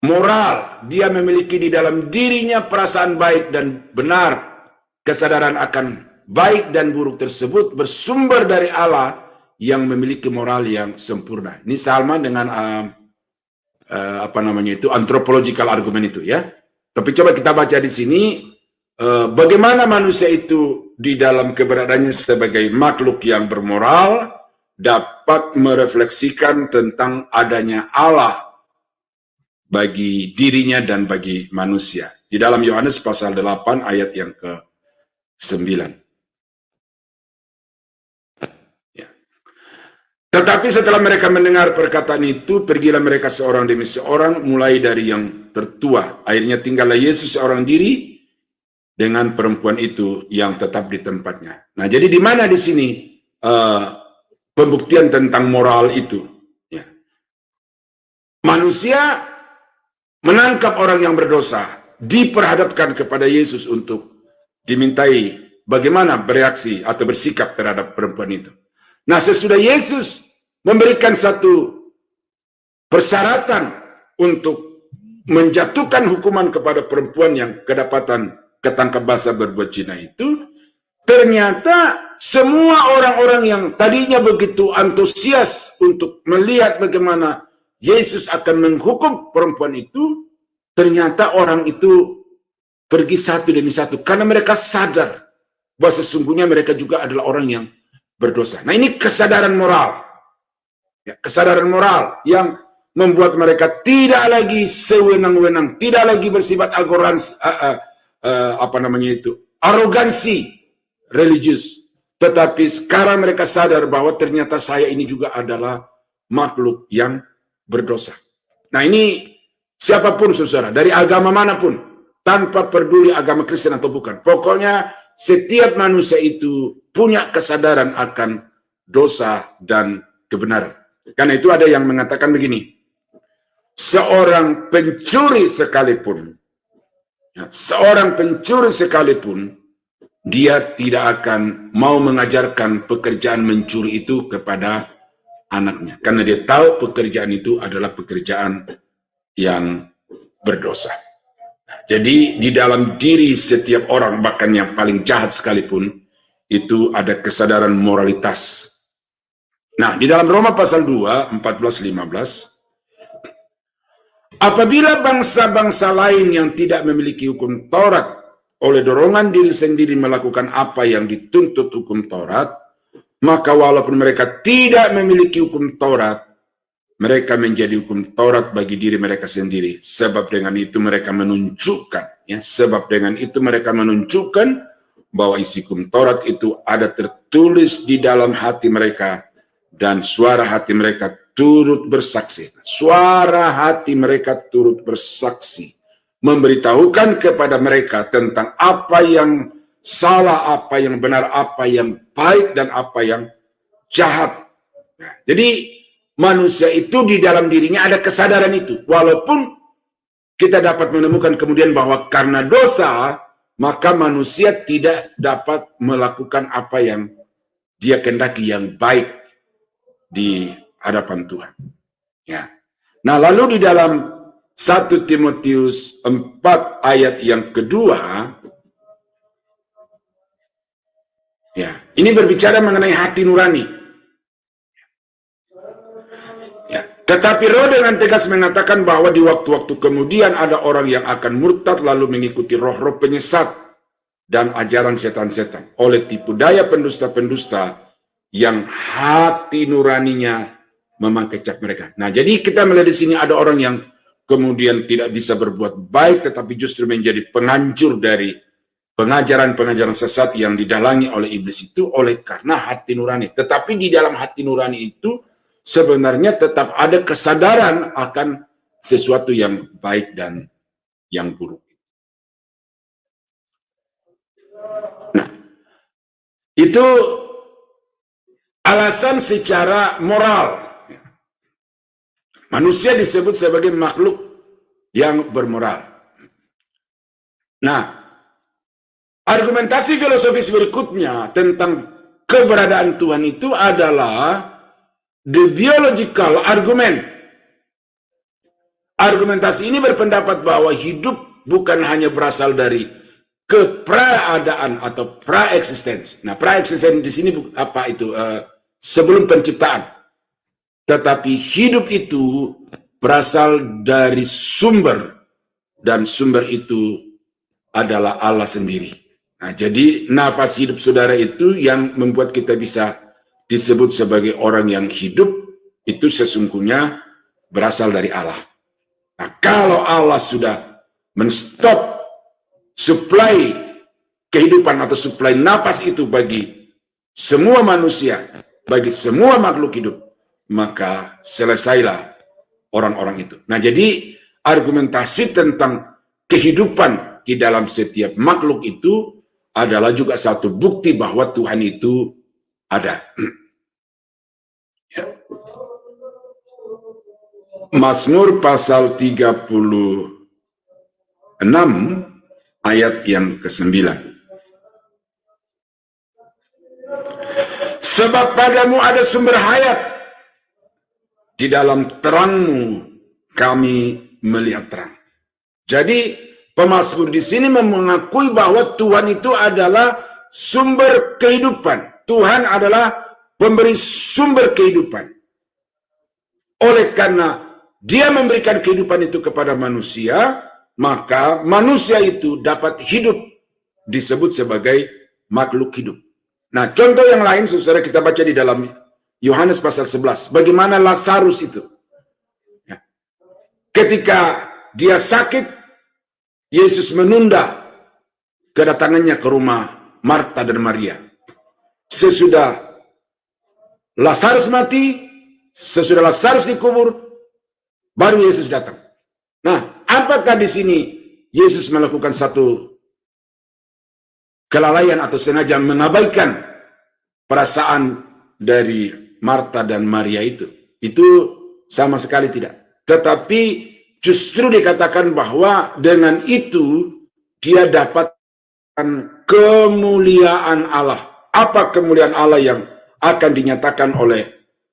moral, dia memiliki di dalam dirinya perasaan baik dan benar. Kesadaran akan baik dan buruk tersebut bersumber dari Allah yang memiliki moral yang sempurna. Ini sama dengan anthropological argument itu ya. Tapi coba kita baca di sini bagaimana manusia itu di dalam keberadaannya sebagai makhluk yang bermoral dapat merefleksikan tentang adanya Allah bagi dirinya dan bagi manusia. Di dalam Yohanes pasal 8 ayat yang ke-9. Ya. Tetapi setelah mereka mendengar perkataan itu, pergilah mereka seorang demi seorang, mulai dari yang tertua. Akhirnya tinggallah Yesus seorang diri dengan perempuan itu yang tetap di tempatnya. Nah, jadi di mana di sini pembuktian tentang moral itu? Ya. Manusia menangkap orang yang berdosa, diperhadapkan kepada Yesus untuk dimintai bagaimana bereaksi atau bersikap terhadap perempuan itu. Nah, sesudah Yesus memberikan satu persyaratan untuk menjatuhkan hukuman kepada perempuan yang kedapatan ketangkap basah berbuat zina itu, ternyata semua orang-orang yang tadinya begitu antusias untuk melihat bagaimana Yesus akan menghukum perempuan itu, ternyata orang itu pergi satu demi satu karena mereka sadar bahwa sesungguhnya mereka juga adalah orang yang berdosa. Nah, ini kesadaran moral. Ya, kesadaran moral yang membuat mereka tidak lagi sewenang-wenang, tidak lagi bersifat arogansi religius, tetapi sekarang mereka sadar bahwa ternyata saya ini juga adalah makhluk yang berdosa. Nah, ini siapapun saudara, dari agama manapun, tanpa peduli agama Kristen atau bukan, pokoknya setiap manusia itu punya kesadaran akan dosa dan kebenaran. Karena itu ada yang mengatakan begini, seorang pencuri sekalipun, dia tidak akan mau mengajarkan pekerjaan mencuri itu kepada anaknya, karena dia tahu pekerjaan itu adalah pekerjaan yang berdosa. Jadi di dalam diri setiap orang, bahkan yang paling jahat sekalipun, itu ada kesadaran moralitas. Nah, di dalam Roma pasal 2, 14-15, apabila bangsa-bangsa lain yang tidak memiliki hukum Taurat oleh dorongan diri sendiri melakukan apa yang dituntut hukum Taurat, maka walaupun mereka tidak memiliki hukum Taurat, mereka menjadi hukum Taurat bagi diri mereka sendiri. Sebab dengan itu mereka menunjukkan, bahwa isi hukum Taurat itu ada tertulis di dalam hati mereka, dan suara hati mereka turut bersaksi. Suara hati mereka turut bersaksi, memberitahukan kepada mereka tentang apa yang salah, apa yang benar, apa yang baik, dan apa yang jahat. Nah, jadi manusia itu di dalam dirinya ada kesadaran itu. Walaupun kita dapat menemukan kemudian bahwa karena dosa, maka manusia tidak dapat melakukan apa yang dia kehendaki, yang baik di hadapan Tuhan. Ya. Nah, lalu di dalam 1 Timotius 4 ayat yang kedua, ya, ini berbicara mengenai hati nurani. Ya, tetapi Roh dengan tegas mengatakan bahwa di waktu-waktu kemudian ada orang yang akan murtad lalu mengikuti roh-roh penyesat dan ajaran setan-setan oleh tipu daya pendusta-pendusta yang hati nuraninya memakai cap mereka. Nah, jadi kita melihat di sini ada orang yang kemudian tidak bisa berbuat baik, tetapi justru menjadi penganjur dari pengajaran-pengajaran sesat yang didalangi oleh iblis itu oleh karena hati nurani. Tetapi di dalam hati nurani itu sebenarnya tetap ada kesadaran akan sesuatu yang baik dan yang buruk. Nah, itu alasan secara moral. Manusia disebut sebagai makhluk yang bermoral. Nah, argumentasi filosofis berikutnya tentang keberadaan Tuhan itu adalah the biological argument. Argumentasi ini berpendapat bahwa hidup bukan hanya berasal dari keberadaan atau pra-existence. Nah, pra-existence di sini apa itu? Sebelum penciptaan. Tetapi hidup itu berasal dari sumber, dan sumber itu adalah Allah sendiri. Nah, jadi nafas hidup saudara itu yang membuat kita bisa disebut sebagai orang yang hidup, itu sesungguhnya berasal dari Allah. Nah, kalau Allah sudah menstop suplai kehidupan atau suplai napas itu bagi semua manusia, bagi semua makhluk hidup, maka selesailah orang-orang itu. Nah, jadi argumentasi tentang kehidupan di dalam setiap makhluk itu adalah juga satu bukti bahwa Tuhan itu ada. Ya. Mazmur pasal 36 ayat yang ke-9. Sebab padamu ada sumber hayat, di dalam terangmu kami melihat terang. Jadi pemazmur di sini mengakui bahwa Tuhan itu adalah sumber kehidupan. Tuhan adalah pemberi sumber kehidupan. Oleh karena Dia memberikan kehidupan itu kepada manusia, maka manusia itu dapat hidup, disebut sebagai makhluk hidup. Nah, contoh yang lain, saudara, kita baca di dalam Yohanes pasal 11. Bagaimana Lazarus itu. Ya. Ketika dia sakit, Yesus menunda kedatangannya ke rumah Marta dan Maria. Sesudah Lazarus mati, sesudah Lazarus dikubur, baru Yesus datang. Nah, apakah di sini Yesus melakukan satu kelalaian atau sengaja mengabaikan perasaan dari Marta dan Maria itu? Itu sama sekali tidak. Tetapi justru dikatakan bahwa dengan itu dia dapatkan kemuliaan Allah. Apa kemuliaan Allah yang akan dinyatakan oleh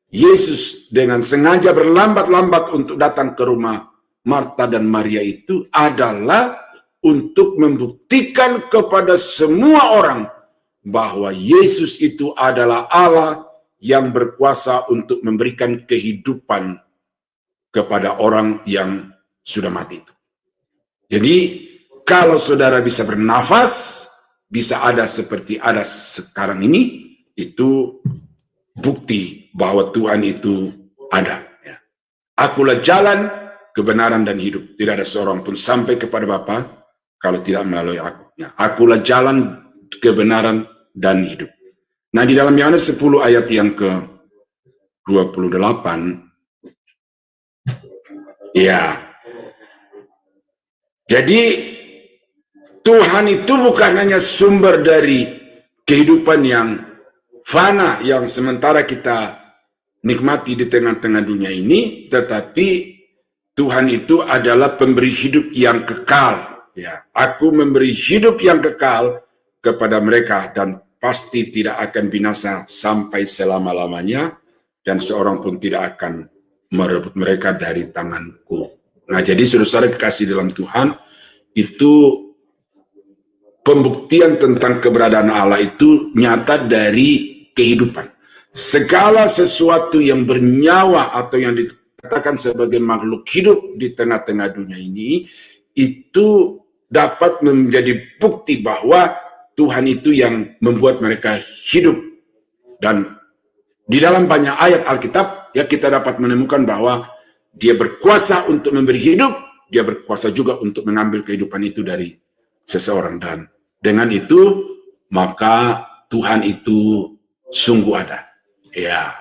Yesus dengan sengaja berlambat-lambat untuk datang ke rumah Marta dan Maria itu adalah untuk membuktikan kepada semua orang bahwa Yesus itu adalah Allah yang berkuasa untuk memberikan kehidupan kepada orang yang sudah mati itu. Jadi kalau saudara bisa bernafas, bisa ada seperti ada sekarang ini, itu bukti bahwa Tuhan itu ada. Ya. Akulah jalan, kebenaran, dan hidup. Tidak ada seorang pun sampai kepada Bapa kalau tidak melalui aku. Ya. Akulah jalan, kebenaran, dan hidup. Nah, di dalam Yohanes 10 ayat yang ke-28, ya, jadi Tuhan itu bukan hanya sumber dari kehidupan yang fana yang sementara kita nikmati di tengah-tengah dunia ini, tetapi Tuhan itu adalah pemberi hidup yang kekal. Ya, aku memberi hidup yang kekal kepada mereka dan pasti tidak akan binasa sampai selama-lamanya, dan seorang pun tidak akan merebut mereka dari tanganku. Nah, jadi saudara kekasih dalam Tuhan, itu pembuktian tentang keberadaan Allah itu nyata dari kehidupan. Segala sesuatu yang bernyawa atau yang dikatakan sebagai makhluk hidup di tengah-tengah dunia ini, itu dapat menjadi bukti bahwa Tuhan itu yang membuat mereka hidup. Dan di dalam banyak ayat Alkitab, ya, kita dapat menemukan bahwa Dia berkuasa untuk memberi hidup, Dia berkuasa juga untuk mengambil kehidupan itu dari seseorang. Dan dengan itu, maka Tuhan itu sungguh ada. Ya.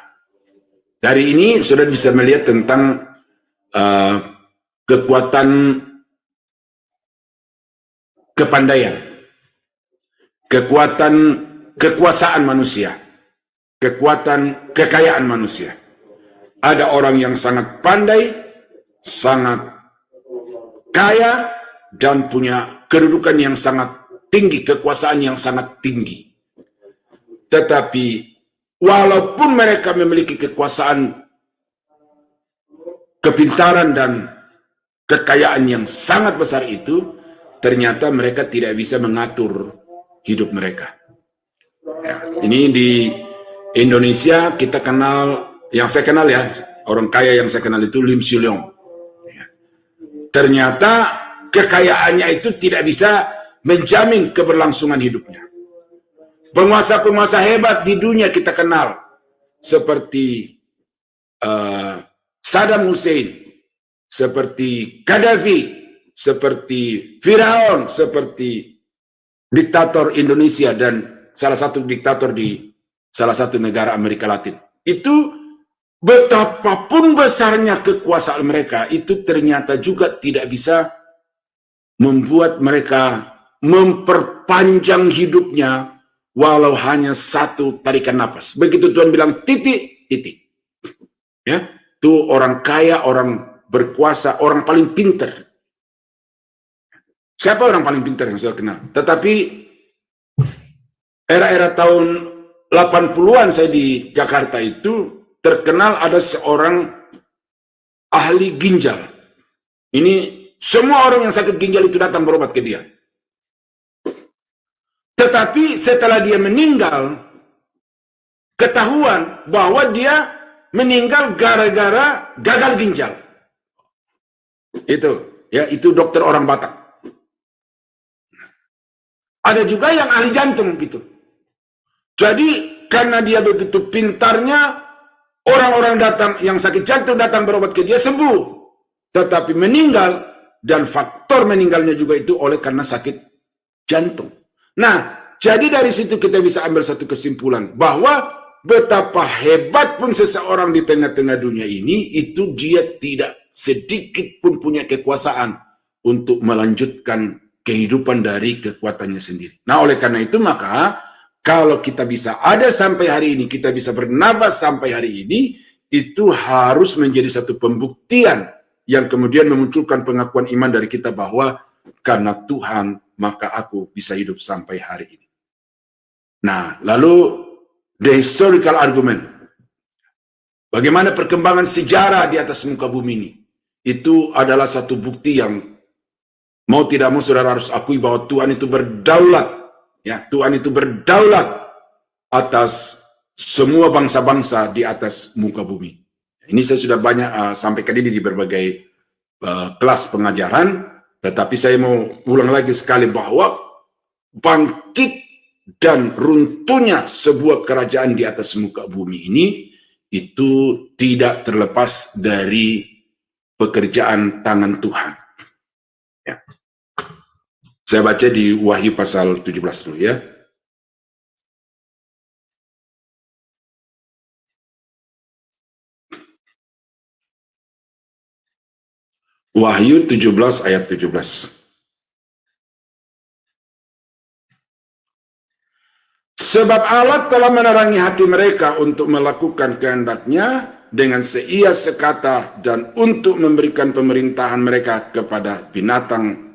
Dari ini sudah bisa melihat tentang kekuatan kepandaian, kekuatan kekuasaan manusia, kekuatan kekayaan manusia. Ada orang yang sangat pandai, sangat kaya, dan punya kedudukan yang sangat tinggi, kekuasaan yang sangat tinggi. Tetapi walaupun mereka memiliki kekuasaan, kepintaran, dan kekayaan yang sangat besar itu, ternyata mereka tidak bisa mengatur hidup mereka. Ya, ini di Indonesia kita kenal, yang saya kenal ya, orang kaya yang saya kenal itu Lim Siu Leong. Ya. Ternyata kekayaannya itu tidak bisa menjamin keberlangsungan hidupnya. Penguasa-penguasa hebat di dunia kita kenal, seperti Saddam Hussein, seperti Gaddafi, seperti Firaun, seperti diktator Indonesia dan salah satu diktator di salah satu negara Amerika Latin. Itu betapapun besarnya kekuasaan mereka, itu ternyata juga tidak bisa membuat mereka memperpanjang hidupnya walau hanya satu tarikan napas. Begitu Tuhan bilang titik, titik. Ya, itu orang kaya, orang berkuasa, orang paling pintar. Siapa orang paling pintar yang saya kenal? Tetapi era-era tahun 80-an saya di Jakarta itu terkenal ada seorang ahli ginjal. Ini semua orang yang sakit ginjal itu datang berobat ke dia. Tetapi setelah dia meninggal, ketahuan bahwa dia meninggal gara-gara gagal ginjal. Itu, ya, itu dokter orang Batak. Ada juga yang ahli jantung gitu. Jadi karena dia begitu pintarnya, orang-orang datang yang sakit jantung datang berobat ke dia sembuh, tetapi meninggal, dan faktor meninggalnya juga itu oleh karena sakit jantung. Nah, jadi dari situ kita bisa ambil satu kesimpulan bahwa betapa hebat pun seseorang di tengah-tengah dunia ini, itu dia tidak sedikit pun punya kekuasaan untuk melanjutkan kehidupan dari kekuatannya sendiri. Nah, oleh karena itu maka kalau kita bisa ada sampai hari ini, kita bisa bernafas sampai hari ini, itu harus menjadi satu pembuktian yang kemudian memunculkan pengakuan iman dari kita bahwa karena Tuhan maka aku bisa hidup sampai hari ini. Nah, lalu the historical argument. Bagaimana perkembangan sejarah di atas muka bumi ini. Itu adalah satu bukti yang mau tidak mau saudara harus akui bahwa Tuhan itu berdaulat. Ya, Tuhan itu berdaulat atas semua bangsa-bangsa di atas muka bumi. Ini saya sudah banyak sampaikan ini di berbagai kelas pengajaran, tetapi saya mau ulang lagi sekali bahwa bangkit dan runtuhnya sebuah kerajaan di atas muka bumi ini itu tidak terlepas dari pekerjaan tangan Tuhan. Ya. Saya baca di Wahyu pasal 17 dulu ya. Wahyu 17 ayat 17. Sebab Allah telah menerangi hati mereka untuk melakukan kehendak-Nya dengan seia sekata dan untuk memberikan pemerintahan mereka kepada binatang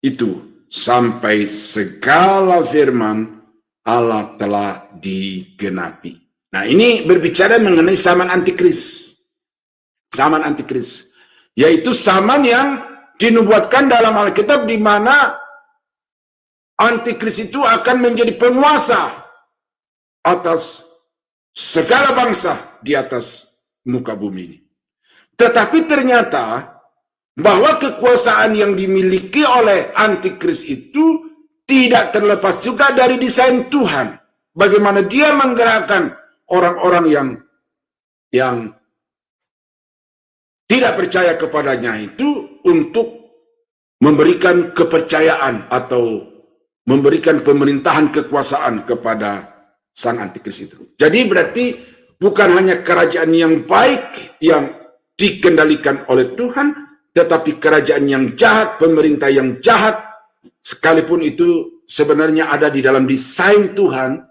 itu sampai segala firman Allah telah digenapi. Nah, ini berbicara mengenai zaman antikris. Zaman antikris. Yaitu zaman yang dinubuatkan dalam Alkitab di mana antikris itu akan menjadi penguasa atas segala bangsa di atas muka bumi ini. Tetapi ternyata bahwa kekuasaan yang dimiliki oleh antikris itu tidak terlepas juga dari desain Tuhan. Bagaimana dia menggerakkan orang-orang yang tidak percaya kepadanya itu untuk memberikan kepercayaan atau memberikan pemerintahan kekuasaan kepada sang antikris itu. Jadi berarti bukan hanya kerajaan yang baik yang dikendalikan oleh Tuhan, tetapi kerajaan yang jahat, pemerintah yang jahat, sekalipun itu sebenarnya ada di dalam desain Tuhan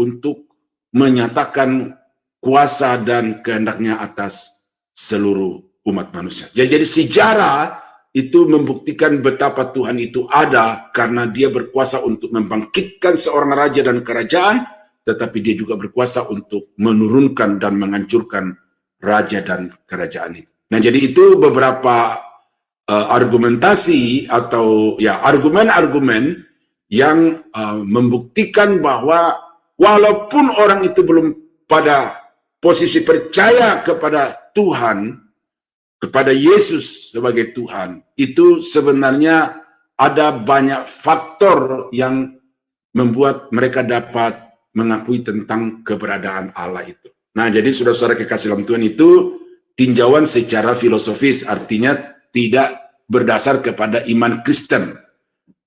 untuk menyatakan kuasa dan kehendak-Nya atas seluruh umat manusia. Jadi sejarah itu membuktikan betapa Tuhan itu ada karena Dia berkuasa untuk membangkitkan seorang raja dan kerajaan, tetapi Dia juga berkuasa untuk menurunkan dan menghancurkan raja dan kerajaan itu. Nah, jadi itu beberapa argumentasi atau ya argumen-argumen yang membuktikan bahwa walaupun orang itu belum pada posisi percaya kepada Tuhan, kepada Yesus sebagai Tuhan, itu sebenarnya ada banyak faktor yang membuat mereka dapat mengakui tentang keberadaan Allah itu. Nah, jadi saudara-saudara kekasih dalam Tuhan, itu tinjauan secara filosofis, artinya tidak berdasar kepada iman Kristen.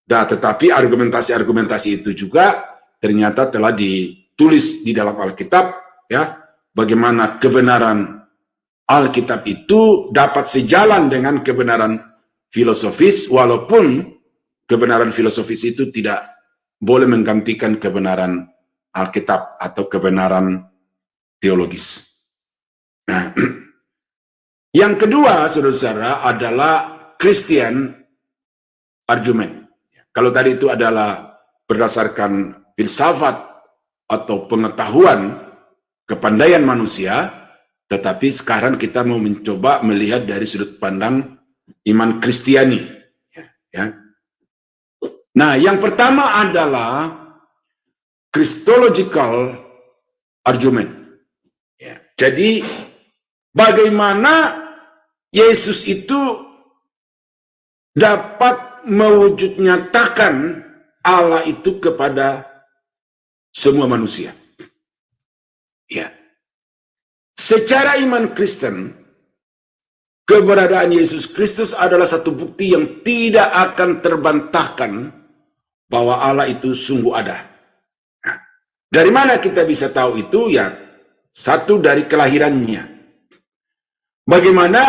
Nah, tetapi argumentasi-argumentasi itu juga ternyata telah ditulis di dalam Alkitab, ya, bagaimana kebenaran Alkitab itu dapat sejalan dengan kebenaran filosofis, walaupun kebenaran filosofis itu tidak boleh menggantikan kebenaran Alkitab atau kebenaran teologis. Nah, yang kedua, saudara-saudara, adalah Christian argument. Kalau tadi itu adalah berdasarkan filsafat atau pengetahuan kepandaian manusia, tetapi sekarang kita mau mencoba melihat dari sudut pandang iman Kristiani. Ya. Nah, yang pertama adalah Christological argument. Ya. Jadi, bagaimana Yesus itu dapat mewujud nyatakan Allah itu kepada semua manusia. Ya. Secara iman Kristen, keberadaan Yesus Kristus adalah satu bukti yang tidak akan terbantahkan bahwa Allah itu sungguh ada. Nah, dari mana kita bisa tahu itu? Ya, satu, dari kelahirannya. Bagaimana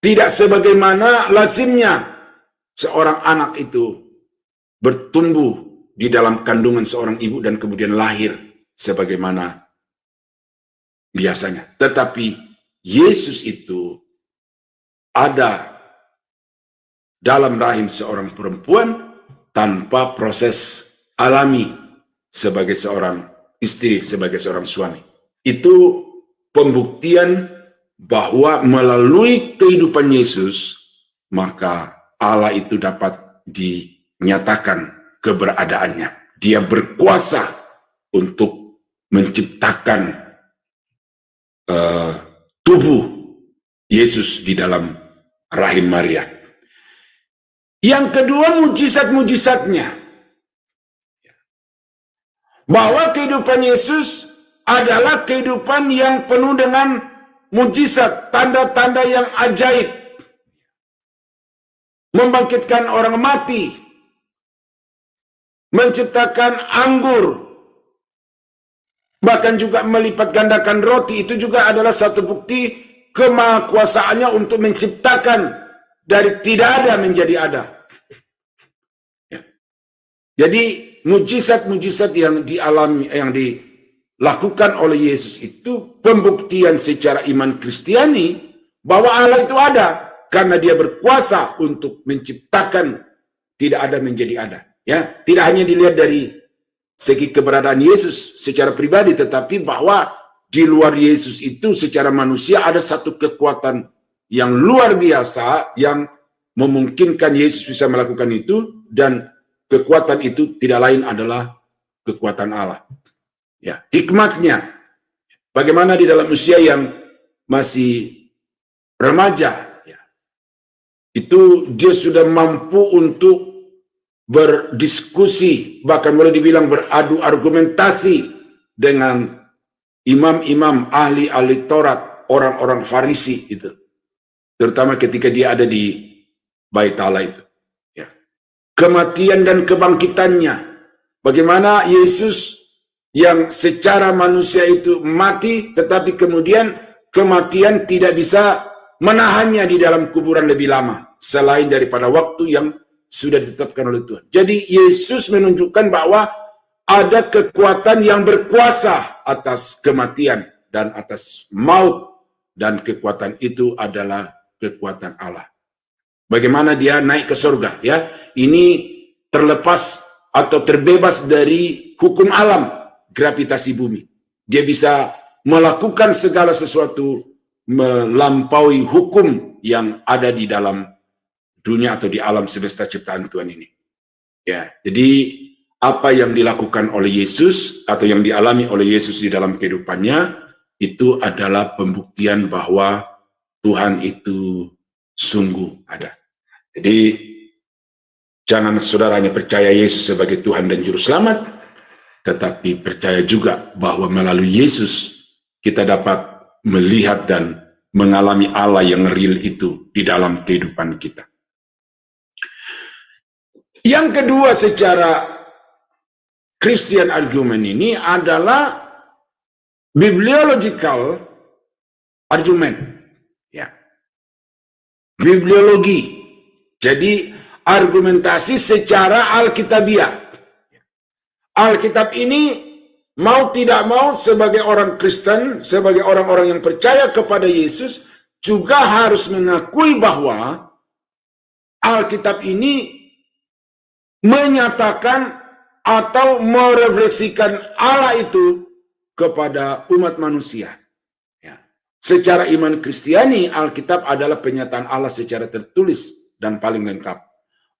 tidak sebagaimana lazimnya seorang anak itu bertumbuh di dalam kandungan seorang ibu dan kemudian lahir sebagaimana biasanya. Tetapi Yesus itu ada dalam rahim seorang perempuan tanpa proses alami sebagai seorang istri, sebagai seorang suami. Itu pembuktian bahwa melalui kehidupan Yesus, maka Allah itu dapat dinyatakan keberadaannya. Dia berkuasa untuk menciptakan tubuh Yesus di dalam rahim Maria. Yang kedua, mujizat-mujizatnya. Bahwa kehidupan Yesus adalah kehidupan yang penuh dengan mujizat, tanda-tanda yang ajaib. Membangkitkan orang mati, menciptakan anggur, bahkan juga melipat gandakan roti. Itu juga adalah satu bukti kemahakuasaannya untuk menciptakan dari tidak ada menjadi ada. Ya. Jadi mujizat-mujizat yang dialami, yang dilakukan oleh Yesus itu pembuktian secara iman Kristiani bahwa Allah itu ada, karena dia berkuasa untuk menciptakan tidak ada menjadi ada. Ya, tidak hanya dilihat dari segi keberadaan Yesus secara pribadi, tetapi bahwa di luar Yesus itu secara manusia ada satu kekuatan yang luar biasa yang memungkinkan Yesus bisa melakukan itu, dan kekuatan itu tidak lain adalah kekuatan Allah. Ya, hikmatnya bagaimana di dalam usia yang masih remaja, ya, itu dia sudah mampu untuk berdiskusi, bahkan boleh dibilang beradu argumentasi dengan imam-imam, ahli-ahli Taurat, orang-orang Farisi itu, terutama ketika dia ada di Bait Allah itu. Ya. Kematian dan kebangkitannya, bagaimana Yesus yang secara manusia itu mati, tetapi kemudian kematian tidak bisa menahannya di dalam kuburan lebih lama, selain daripada waktu yang sudah ditetapkan oleh Tuhan. Jadi Yesus menunjukkan bahwa ada kekuatan yang berkuasa atas kematian dan atas maut, dan kekuatan itu adalah kekuatan Allah. Bagaimana dia naik ke surga, ya? Ini terlepas atau terbebas dari hukum alam, gravitasi bumi. Dia bisa melakukan segala sesuatu melampaui hukum yang ada di dalam dunia atau di alam semesta ciptaan Tuhan ini. Ya, jadi apa yang dilakukan oleh Yesus atau yang dialami oleh Yesus di dalam kehidupannya itu adalah pembuktian bahwa Tuhan itu sungguh ada. Jadi jangan saudara hanya percaya Yesus sebagai Tuhan dan Juru Selamat, tetapi percaya juga bahwa melalui Yesus kita dapat melihat dan mengalami Allah yang real itu di dalam kehidupan kita. Yang kedua secara Christian argument ini adalah bibliological argument. Ya. Bibliologi. Jadi argumentasi secara alkitabiah. Alkitab ini mau tidak mau sebagai orang Kristen, sebagai orang-orang yang percaya kepada Yesus, juga harus mengakui bahwa Alkitab ini menyatakan atau merefleksikan Allah itu kepada umat manusia. Ya. Secara iman Kristiani, Alkitab adalah penyataan Allah secara tertulis dan paling lengkap.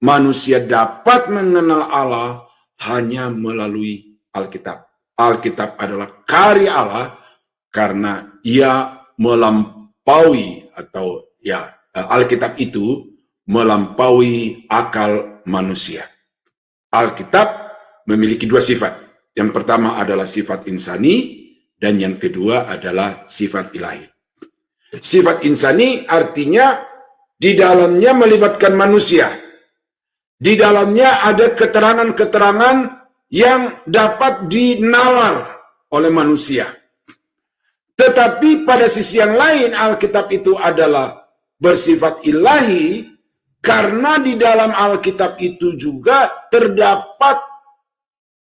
Manusia dapat mengenal Allah hanya melalui Alkitab. Alkitab adalah karya Allah karena ia melampaui atau ya Alkitab itu melampaui akal manusia. Alkitab memiliki dua sifat. Yang pertama adalah sifat insani dan yang kedua adalah sifat ilahi. Sifat insani artinya di dalamnya melibatkan manusia. Di dalamnya ada keterangan-keterangan yang dapat dinalar oleh manusia. Tetapi pada sisi yang lain, Alkitab itu adalah bersifat ilahi, karena di dalam Alkitab itu juga terdapat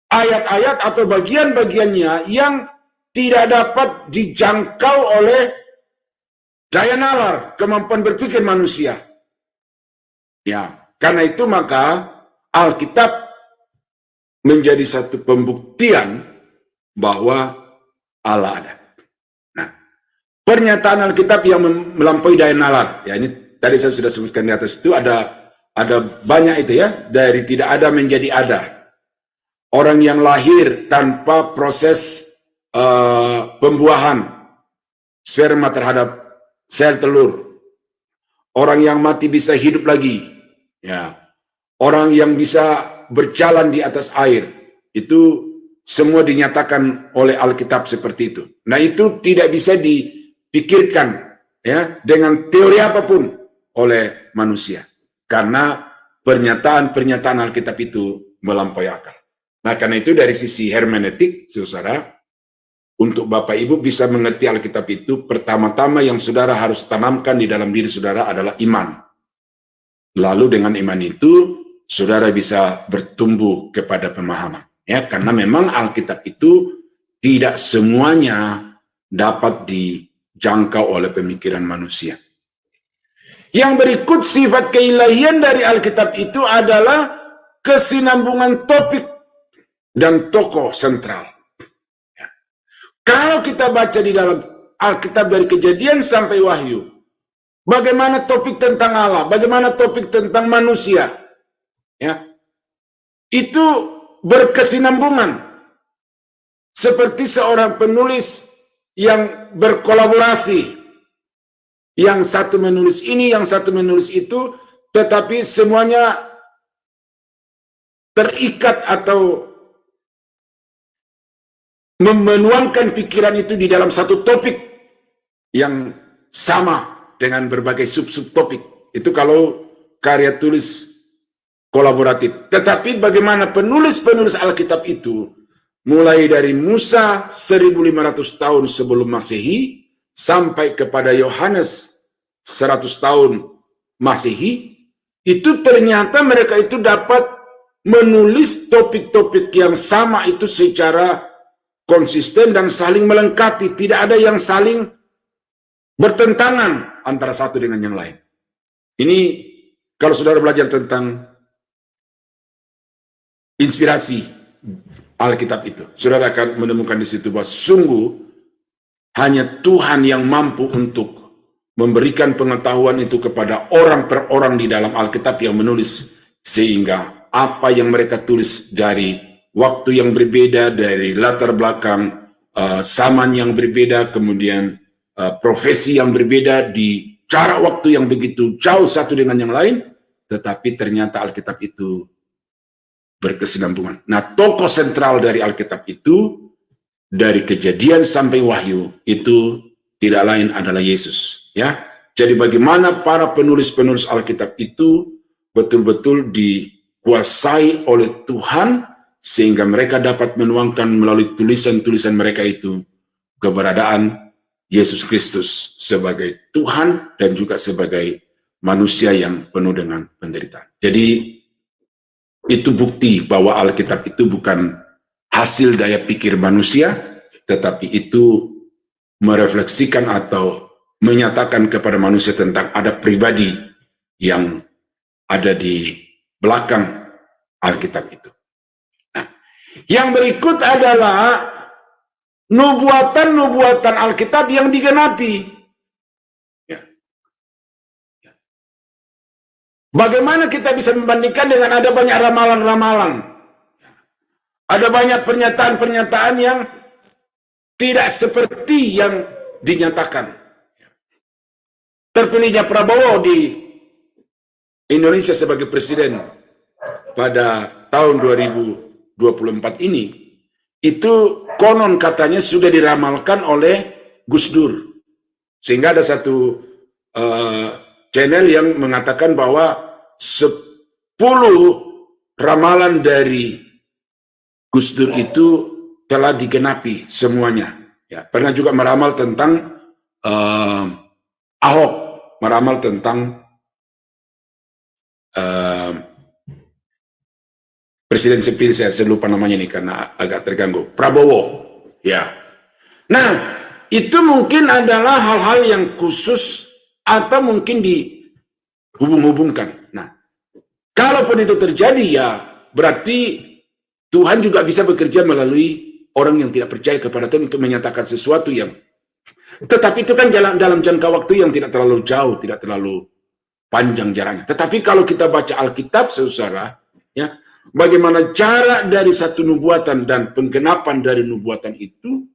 ayat-ayat atau bagian-bagiannya yang tidak dapat dijangkau oleh daya nalar, kemampuan berpikir manusia. Ya, karena itu maka Alkitab menjadi satu pembuktian bahwa Allah ada. Nah, pernyataan Alkitab yang melampaui daya nalar, ya ini tadi saya sudah sebutkan di atas itu ada banyak itu ya, dari tidak ada menjadi ada. Orang yang lahir tanpa proses pembuahan sperma terhadap sel telur. Orang yang mati bisa hidup lagi. Ya. Orang yang bisa berjalan di atas air. Itu semua dinyatakan oleh Alkitab seperti itu. Nah, itu tidak bisa dipikirkan ya dengan teori apapun oleh manusia. Karena pernyataan-pernyataan Alkitab itu melampaui akal. Nah, karena itu dari sisi hermeneutik, saudara, untuk Bapak Ibu bisa mengerti Alkitab itu, pertama-tama yang saudara harus tanamkan di dalam diri saudara adalah iman. Lalu dengan iman itu, saudara bisa bertumbuh kepada pemahaman. Ya, karena memang Alkitab itu tidak semuanya dapat dijangkau oleh pemikiran manusia. Yang berikut sifat keilahian dari Alkitab itu adalah kesinambungan topik dan tokoh sentral. Kalau kita baca di dalam Alkitab dari Kejadian sampai Wahyu, bagaimana topik tentang Allah, bagaimana topik tentang manusia, ya, itu berkesinambungan. Seperti seorang penulis yang berkolaborasi, yang satu menulis ini, yang satu menulis itu, tetapi semuanya terikat atau menuangkan pikiran itu di dalam satu topik yang sama dengan berbagai sub-sub topik. Itu kalau karya tulis kolaboratif. Tetapi bagaimana penulis-penulis Alkitab itu, mulai dari Musa 1500 tahun sebelum Masehi, sampai kepada Yohanes 100 tahun Masehi, itu ternyata mereka itu dapat menulis topik-topik yang sama itu secara konsisten dan saling melengkapi. Tidak ada yang saling bertentangan antara satu dengan yang lain. Ini kalau saudara belajar tentang inspirasi Alkitab itu, saudara akan menemukan di situ bahwa sungguh hanya Tuhan yang mampu untuk memberikan pengetahuan itu kepada orang per orang di dalam Alkitab yang menulis, sehingga apa yang mereka tulis dari waktu yang berbeda, dari latar belakang zaman yang berbeda, kemudian profesi yang berbeda, di jarak waktu yang begitu jauh satu dengan yang lain, tetapi ternyata Alkitab itu berkesinambungan. Nah, tokoh sentral dari Alkitab itu, dari Kejadian sampai Wahyu, itu tidak lain adalah Yesus. Ya, jadi bagaimana para penulis-penulis Alkitab itu betul-betul dikuasai oleh Tuhan sehingga mereka dapat menuangkan melalui tulisan-tulisan mereka itu keberadaan Yesus Kristus sebagai Tuhan dan juga sebagai manusia yang penuh dengan penderitaan. Jadi itu bukti bahwa Alkitab itu bukan hasil daya pikir manusia, tetapi itu merefleksikan atau menyatakan kepada manusia tentang ada pribadi yang ada di belakang Alkitab itu. Nah, yang berikut adalah nubuatan-nubuatan Alkitab yang digenapi. Bagaimana kita bisa membandingkan dengan ada banyak ramalan-ramalan? Ada banyak pernyataan-pernyataan yang tidak seperti yang dinyatakan. Terpilihnya Prabowo di Indonesia sebagai presiden pada tahun 2024 ini, itu konon katanya sudah diramalkan oleh Gus Dur. Sehingga ada satu channel yang mengatakan bahwa 10 ramalan dari Gus Dur itu telah digenapi semuanya. Ya, pernah juga meramal tentang Ahok, meramal tentang presiden sepil, saya lupa namanya nih karena agak terganggu. Prabowo, ya. Nah, itu mungkin adalah hal-hal yang khusus atau mungkin dihubung-hubungkan. Nah, kalaupun itu terjadi, ya berarti Tuhan juga bisa bekerja melalui orang yang tidak percaya kepada Tuhan untuk menyatakan sesuatu yang, tetapi itu kan dalam jangka waktu yang tidak terlalu jauh, tidak terlalu panjang jaraknya. Tetapi kalau kita baca Alkitab, saudara, ya, bagaimana jarak dari satu nubuatan dan penggenapan dari nubuatan itu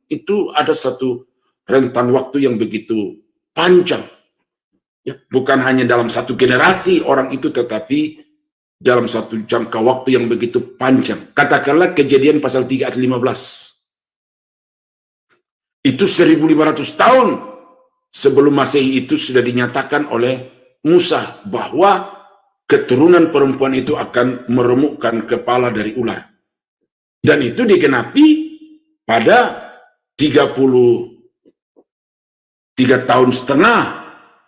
ada satu rentan waktu yang begitu panjang. Ya, bukan hanya dalam satu generasi orang itu, tetapi dalam satu jangka waktu yang begitu panjang. Katakanlah Kejadian pasal 3 ayat 15. Itu 1500 tahun sebelum Masehi itu sudah dinyatakan oleh Musa bahwa keturunan perempuan itu akan meremukkan kepala dari ular. Dan itu digenapi pada 33 tahun setengah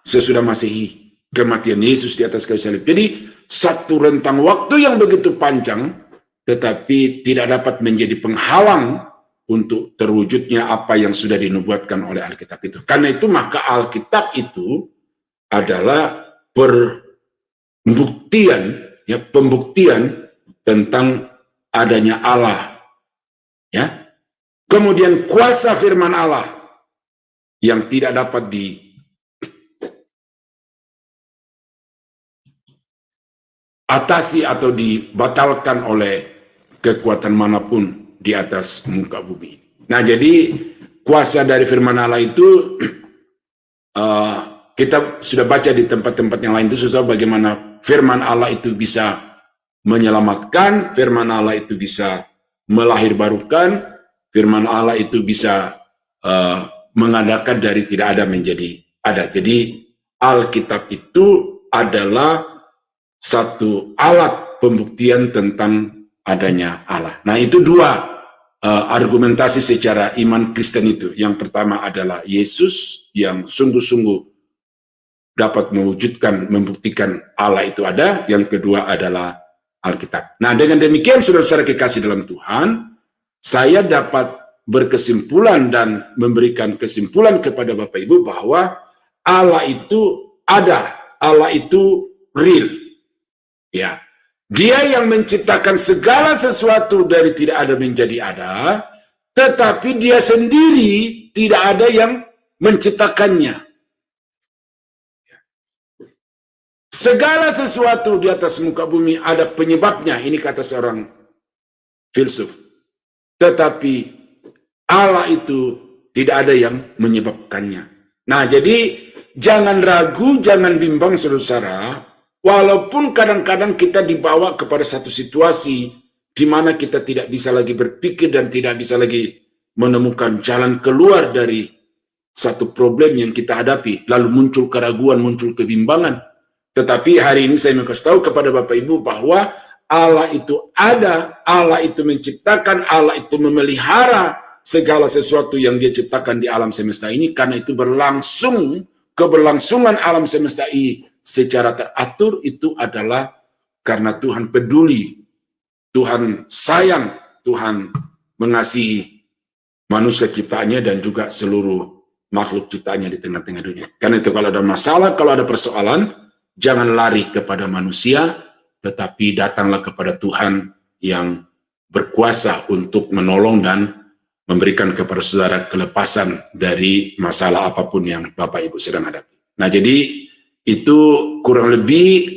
sesudah Masehi, kematian Yesus di atas kayu salib. Jadi satu rentang waktu yang begitu panjang, tetapi tidak dapat menjadi penghalang untuk terwujudnya apa yang sudah dinubuatkan oleh Alkitab itu. Karena itu maka Alkitab itu adalah pembuktian tentang adanya Allah. Ya. Kemudian kuasa firman Allah yang tidak dapat atasi atau dibatalkan oleh kekuatan manapun di atas muka bumi. Nah, jadi kuasa dari firman Allah itu kita sudah baca di tempat-tempat yang lain itu susah bagaimana firman Allah itu bisa menyelamatkan, firman Allah itu bisa melahirbarukan, firman Allah itu bisa mengadakan dari tidak ada menjadi ada. Jadi Alkitab itu adalah satu alat pembuktian tentang adanya Allah. Nah, itu dua argumentasi secara iman Kristen itu. Yang pertama adalah Yesus yang sungguh-sungguh dapat mewujudkan, membuktikan Allah itu ada. Yang kedua adalah Alkitab. Nah, dengan demikian saudara-saudara kekasih dalam Tuhan, saya dapat berkesimpulan dan memberikan kesimpulan kepada Bapak Ibu bahwa Allah itu ada, Allah itu real. Ya, Dia yang menciptakan segala sesuatu dari tidak ada menjadi ada, tetapi Dia sendiri tidak ada yang menciptakannya. Segala sesuatu di atas muka bumi ada penyebabnya, ini kata seorang filsuf. Tetapi Allah itu tidak ada yang menyebabkannya. Nah, jadi jangan ragu, jangan bimbang saudara-saudara. Walaupun kadang-kadang kita dibawa kepada satu situasi di mana kita tidak bisa lagi berpikir dan tidak bisa lagi menemukan jalan keluar dari satu problem yang kita hadapi, lalu muncul keraguan, muncul kebimbangan. Tetapi hari ini saya mau kasih tahu kepada Bapak Ibu bahwa Allah itu ada, Allah itu menciptakan, Allah itu memelihara segala sesuatu yang Dia ciptakan di alam semesta ini, karena itu berlangsung, keberlangsungan alam semesta ini secara teratur itu adalah karena Tuhan peduli, Tuhan sayang, Tuhan mengasihi manusia ciptaannya dan juga seluruh makhluk ciptaannya di tengah-tengah dunia. Karena itu kalau ada masalah, kalau ada persoalan, jangan lari kepada manusia, tetapi datanglah kepada Tuhan yang berkuasa untuk menolong dan memberikan kepada saudara kelepasan dari masalah apapun yang Bapak Ibu sedang hadapi. Nah, jadi itu kurang lebih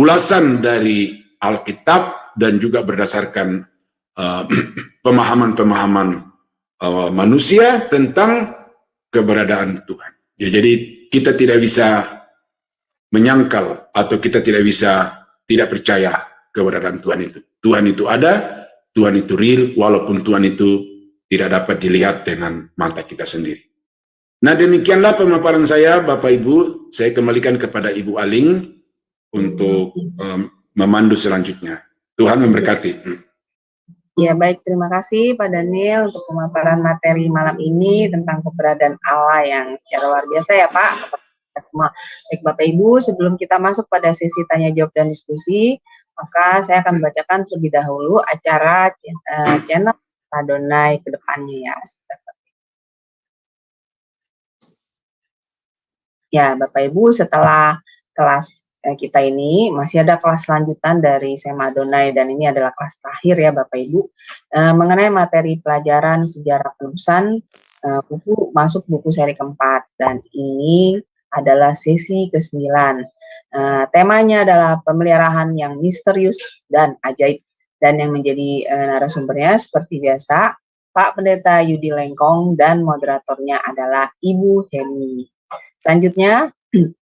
ulasan dari Alkitab dan juga berdasarkan pemahaman-pemahaman manusia tentang keberadaan Tuhan. Ya, jadi kita tidak bisa menyangkal atau kita tidak bisa tidak percaya keberadaan Tuhan itu. Tuhan itu ada, Tuhan itu real, walaupun Tuhan itu tidak dapat dilihat dengan mata kita sendiri. Nah, demikianlah pemaparan saya, Bapak Ibu. Saya kembalikan kepada Ibu Aling untuk memandu selanjutnya. Tuhan memberkati. Ya, baik, terima kasih Pak Daniel untuk pemaparan materi malam ini tentang keberadaan Allah yang secara luar biasa ya Pak. Semua. Baik Bapak Ibu, sebelum kita masuk pada sesi tanya jawab dan diskusi, maka saya akan membacakan terlebih dahulu acara channel Adonai ke depannya ya. Ya, Bapak Ibu, setelah kelas kita ini masih ada kelas lanjutan dari Sema Adonai dan ini adalah kelas terakhir ya Bapak Ibu mengenai materi pelajaran sejarah penulisan masuk buku seri keempat dan ini adalah sesi ke-9. Temanya adalah pemeliharaan yang misterius dan ajaib dan yang menjadi narasumbernya seperti biasa Pak Pendeta Yudi Lengkong dan moderatornya adalah Ibu Heni. Selanjutnya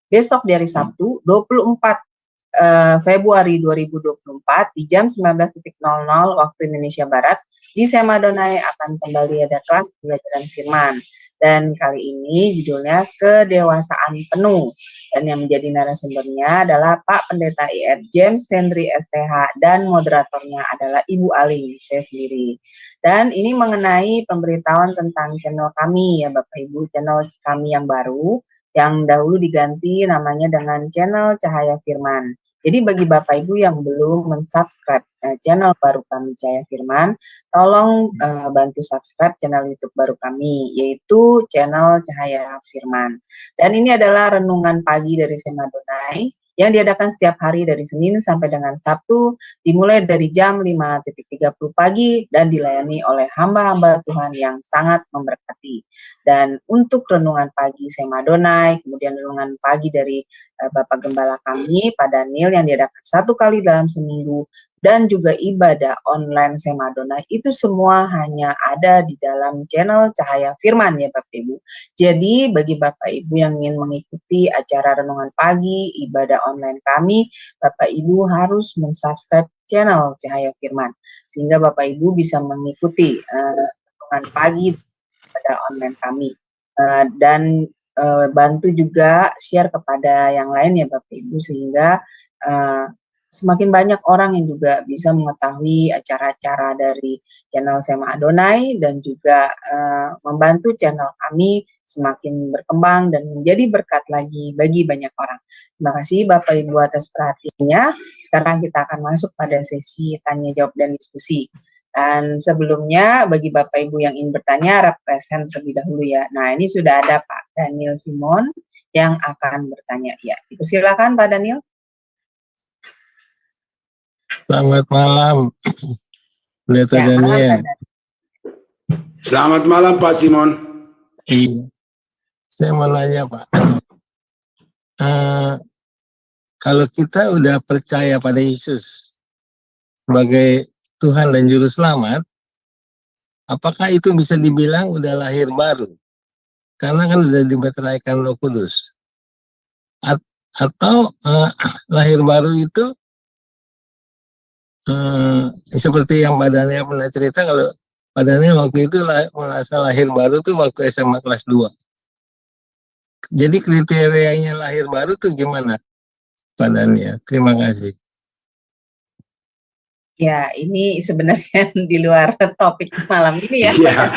besok dari Sabtu 24 Februari 2024 di jam 19.00 waktu Indonesia Barat di Sema Adonai akan kembali ada kelas pembelajaran firman dan kali ini judulnya kedewasaan penuh dan yang menjadi narasumbernya adalah Pak Pendeta IR James Hendry STH dan moderatornya adalah Ibu Aling, saya sendiri. Dan ini mengenai pemberitahuan tentang channel kami ya Bapak Ibu, channel kami yang baru yang dahulu diganti namanya dengan channel Cahaya Firman. Jadi bagi Bapak Ibu yang belum mensubscribe channel baru kami Cahaya Firman, tolong bantu subscribe channel YouTube baru kami, yaitu channel Cahaya Firman. Dan ini adalah renungan pagi dari Sema Adonai yang diadakan setiap hari dari Senin sampai dengan Sabtu, dimulai dari jam 5.30 pagi dan dilayani oleh hamba-hamba Tuhan yang sangat memberkati. Dan untuk renungan pagi Sema Adonai, kemudian renungan pagi dari Bapak Gembala kami, Pak Daniel yang diadakan 1 kali dalam seminggu, dan juga ibadah online Sema Adonai, itu semua hanya ada di dalam channel Cahaya Firman ya Bapak Ibu. Jadi bagi Bapak Ibu yang ingin mengikuti acara renungan pagi, ibadah online kami, Bapak Ibu harus mensubscribe channel Cahaya Firman, sehingga Bapak Ibu bisa mengikuti renungan pagi pada online kami. Dan bantu juga share kepada yang lain ya Bapak Ibu, sehingga semakin banyak orang yang juga bisa mengetahui acara-acara dari channel Sema Adonai dan juga membantu channel kami semakin berkembang dan menjadi berkat lagi bagi banyak orang. Terima kasih Bapak Ibu atas perhatiannya. Sekarang kita akan masuk pada sesi tanya jawab dan diskusi. Dan sebelumnya bagi Bapak Ibu yang ingin bertanya, represent terlebih dahulu ya. Nah, ini sudah ada Pak Daniel Simon yang akan bertanya. Ya, silakan Pak Daniel. Selamat malam, Pendeta Daniel. Selamat malam Pak Simon. Iya, saya mau nanya Pak, kalau kita udah percaya pada Yesus sebagai Tuhan dan Juru Selamat, apakah itu bisa dibilang udah lahir baru? Karena kan udah dimeteraikan Roh Kudus. Atau lahir baru itu seperti yang Pak Daniel pernah cerita, kalau Pak Daniel waktu itu merasa lahir baru tuh waktu SMA kelas 2. Jadi kriterianya lahir baru tuh gimana, Pak Daniel? Terima kasih. Ya, ini sebenarnya di luar topik malam ini ya. Iya,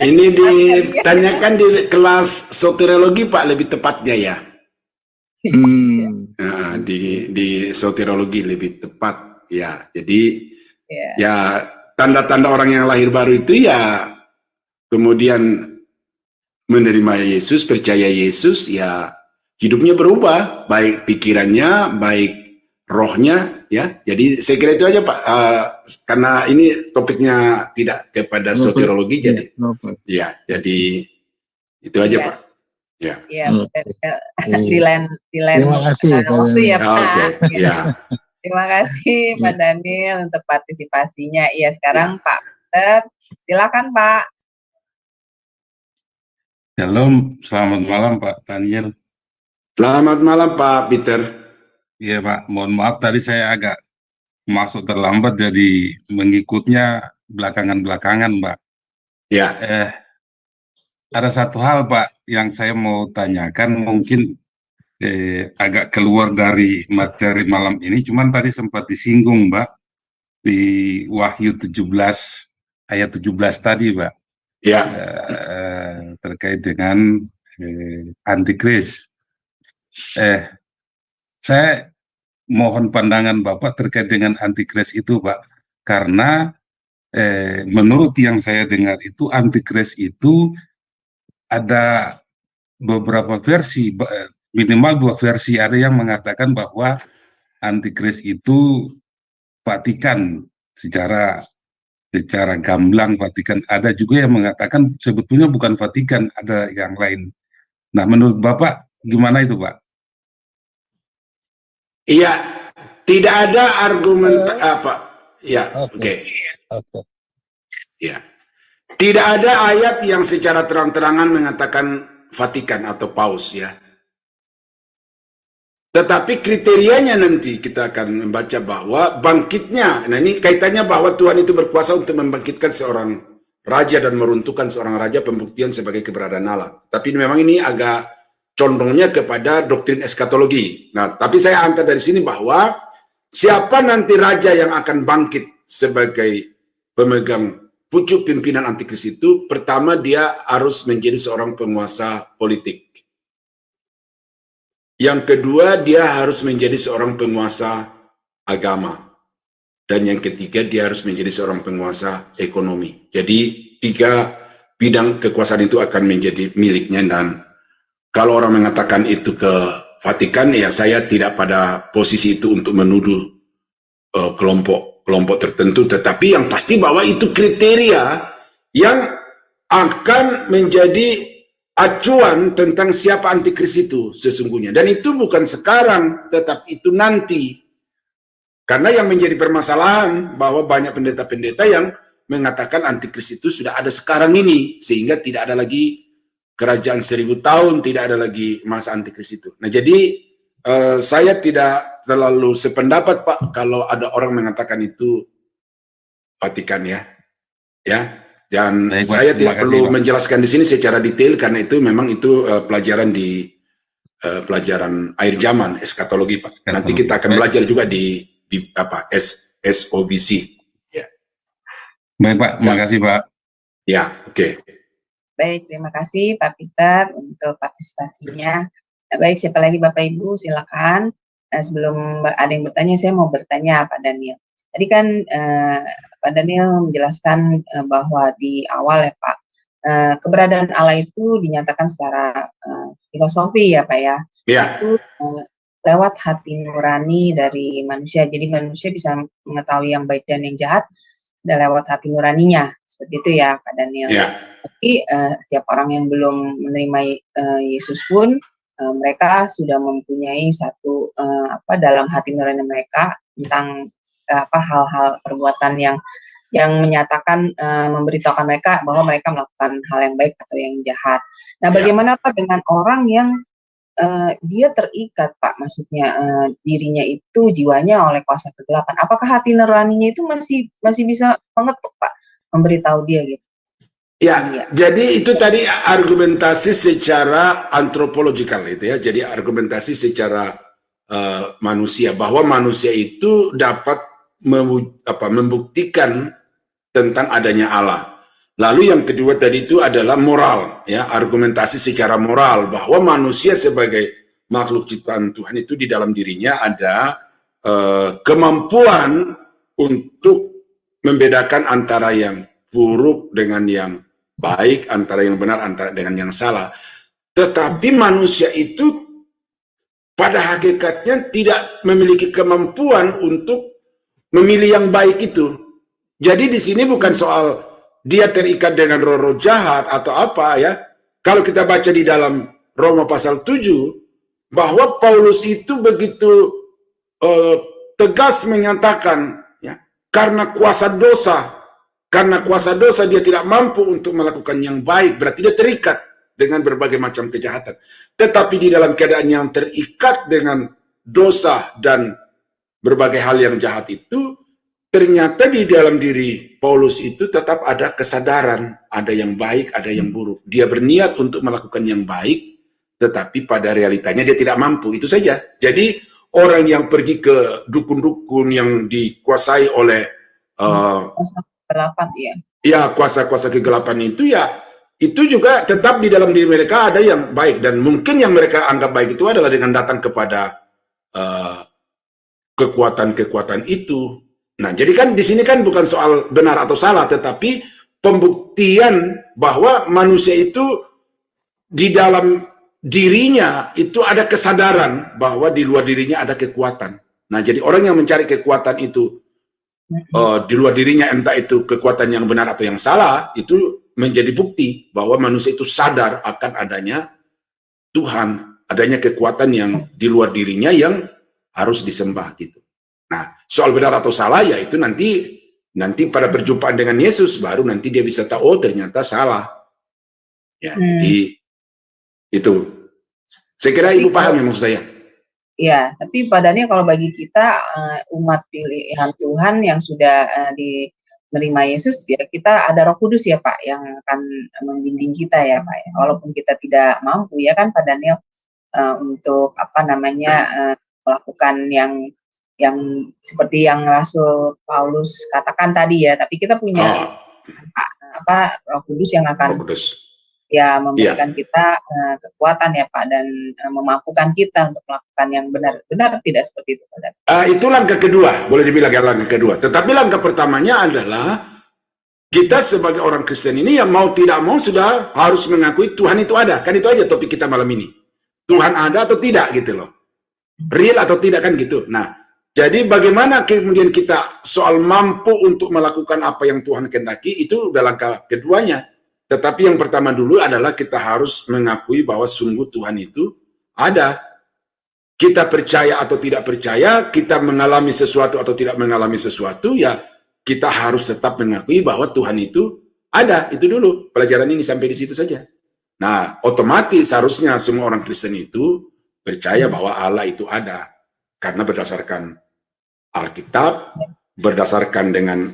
ini ditanyakan di kelas soteriologi Pak, lebih tepatnya ya. Nah, di soteriologi lebih tepat ya. Jadi ya tanda-tanda orang yang lahir baru itu ya kemudian menerima Yesus, percaya Yesus, ya hidupnya berubah, baik pikirannya, baik rohnya, ya. Jadi saya kira itu aja Pak, karena ini topiknya tidak kepada soteriologi, jadi ya, jadi itu aja Pak. Ya. Iya, di lain Terima kasih waktu ya Pak. Oke, ya. Terima kasih Pak Daniel untuk partisipasinya. Iya, sekarang Pak Peter, silakan Pak. Shalom, selamat malam Pak Daniel. Selamat malam Pak Peter. Iya Pak, mohon maaf tadi saya agak masuk terlambat jadi mengikutnya belakangan-belakangan Pak. Ya. Ada satu hal Pak yang saya mau tanyakan, mungkin agak keluar dari materi malam ini, cuman tadi sempat disinggung Pak di Wahyu 17 ayat 17 tadi Pak. Ya. Terkait dengan antikris. Saya mohon pandangan Bapak terkait dengan antikris itu Pak, karena menurut yang saya dengar itu antikris itu ada beberapa versi, minimal 2 versi. Ada yang mengatakan bahwa antikris itu Vatikan, secara gamblang Vatikan. Ada juga yang mengatakan sebetulnya bukan Vatikan, ada yang lain. Nah, menurut Bapak gimana itu Pak? Iya, tidak ada argumen apa? Ya, oke. Ya, tidak ada ayat yang secara terang-terangan mengatakan Vatikan atau Paus ya. Tetapi kriterianya nanti kita akan membaca bahwa bangkitnya, nah ini kaitannya bahwa Tuhan itu berkuasa untuk membangkitkan seorang raja dan meruntuhkan seorang raja, pembuktian sebagai keberadaan Allah. Tapi memang ini agak condongnya kepada doktrin eskatologi. Nah, tapi saya angkat dari sini bahwa siapa nanti raja yang akan bangkit sebagai pemegang pucuk pimpinan antikris itu, pertama dia harus menjadi seorang penguasa politik. Yang kedua, dia harus menjadi seorang penguasa agama. Dan yang ketiga, dia harus menjadi seorang penguasa ekonomi. Jadi 3 bidang kekuasaan itu akan menjadi miliknya. Dan kalau orang mengatakan itu ke Vatikan, ya saya tidak pada posisi itu untuk menuduh kelompok tertentu. Tetapi yang pasti bahwa itu kriteria yang akan menjadi acuan tentang siapa antikris itu sesungguhnya. Dan itu bukan sekarang, tetapi itu nanti. Karena yang menjadi permasalahan bahwa banyak pendeta-pendeta yang mengatakan antikris itu sudah ada sekarang ini, sehingga tidak ada lagi kerajaan 1000 tahun, tidak ada lagi masa antikris itu. Nah, jadi saya tidak terlalu sependapat Pak kalau ada orang mengatakan itu Vatikan ya. Dan baik, saya tidak perlu menjelaskan di sini secara detail karena itu memang itu pelajaran di pelajaran akhir zaman eskatologi Pak. Nanti kita akan belajar juga di apa SOBC. Ya. Baik Pak, terima kasih Pak. Ya, oke. Baik, terima kasih Pak Peter untuk partisipasinya. Baik, siapa lagi Bapak Ibu, silakan. Sebelum ada yang bertanya, saya mau bertanya Pak Daniel. Tadi kan Pak Daniel menjelaskan bahwa di awal ya Pak, keberadaan Allah itu dinyatakan secara filosofi ya Pak ya. Itu lewat hati nurani dari manusia. Jadi manusia bisa mengetahui yang baik dan yang jahat dan lewat hati nuraninya. Seperti itu ya Pak Daniel. Tapi setiap orang yang belum menerima Yesus pun mereka sudah mempunyai satu dalam hati nurani mereka tentang hal-hal perbuatan yang menyatakan memberitahukan mereka bahwa mereka melakukan hal yang baik atau yang jahat. Nah, bagaimana Pak dengan orang yang dia terikat Pak, maksudnya dirinya itu jiwanya oleh kuasa kegelapan. Apakah hati nuraninya itu masih bisa mengetuk Pak? memberitahu dia gitu. Ya, jadi itu tadi argumentasi secara antropologikal itu ya. Jadi argumentasi secara manusia, bahwa manusia itu dapat membuktikan tentang adanya Allah. Lalu yang kedua tadi itu adalah moral, ya, argumentasi secara moral bahwa manusia sebagai makhluk ciptaan Tuhan itu di dalam dirinya ada kemampuan untuk membedakan antara yang buruk dengan yang baik, antara yang benar, antara dengan yang salah. Tetapi manusia itu pada hakikatnya tidak memiliki kemampuan untuk memilih yang baik itu. Jadi di sini bukan soal dia terikat dengan roh-roh jahat atau apa ya. Kalau kita baca di dalam Roma pasal 7, bahwa Paulus itu begitu tegas menyatakan, ya, karena kuasa dosa dia tidak mampu untuk melakukan yang baik, berarti dia terikat dengan berbagai macam kejahatan. Tetapi di dalam keadaan yang terikat dengan dosa dan berbagai hal yang jahat itu, ternyata di dalam diri Paulus itu tetap ada kesadaran, ada yang baik, ada yang buruk. Dia berniat untuk melakukan yang baik, tetapi pada realitanya dia tidak mampu, itu saja. Jadi orang yang pergi ke dukun-dukun yang dikuasai oleh kegelapan, ya, kuasa-kuasa kegelapan itu, ya, itu juga tetap di dalam diri mereka ada yang baik, dan mungkin yang mereka anggap baik itu adalah dengan datang kepada kekuatan-kekuatan itu. Nah, jadi kan di sini kan bukan soal benar atau salah, tetapi pembuktian bahwa manusia itu di dalam dirinya itu ada kesadaran bahwa di luar dirinya ada kekuatan. Nah, jadi orang yang mencari kekuatan itu di luar dirinya, entah itu kekuatan yang benar atau yang salah, itu menjadi bukti bahwa manusia itu sadar akan adanya Tuhan, adanya kekuatan yang di luar dirinya yang harus disembah gitu. Nah, soal benar atau salah ya itu nanti pada perjumpaan dengan Yesus baru nanti dia bisa tahu, oh ternyata salah. Ya, jadi itu. Saya kira Ibu paham ya maksud saya. Ya, tapi padanya kalau bagi kita umat pilihan Tuhan yang sudah menerima Yesus, ya kita ada Roh Kudus ya Pak yang akan membimbing kita ya Pak ya. Walaupun kita tidak mampu ya kan Pak Daniel untuk melakukan yang seperti yang Rasul Paulus katakan tadi ya, tapi kita punya Roh Kudus yang akan ya memberikan kita kekuatan ya Pak, dan memampukan kita untuk melakukan yang benar tidak seperti itu Pak. Itu langkah kedua, boleh dibilang ya langkah kedua. Tetapi langkah pertamanya adalah kita sebagai orang Kristen ini yang mau tidak mau sudah harus mengakui Tuhan itu ada. Kan itu aja topik kita malam ini. Tuhan ada atau tidak gitu loh. Real atau tidak kan gitu. Nah, jadi bagaimana kemudian kita soal mampu untuk melakukan apa yang Tuhan kehendaki, itu udah langkah keduanya. Tetapi yang pertama dulu adalah kita harus mengakui bahwa sungguh Tuhan itu ada. Kita percaya atau tidak percaya, kita mengalami sesuatu atau tidak mengalami sesuatu, ya kita harus tetap mengakui bahwa Tuhan itu ada. Itu dulu pelajaran ini, sampai di situ saja. Nah, otomatis harusnya semua orang Kristen itu percaya bahwa Allah itu ada. Karena berdasarkan Alkitab, berdasarkan dengan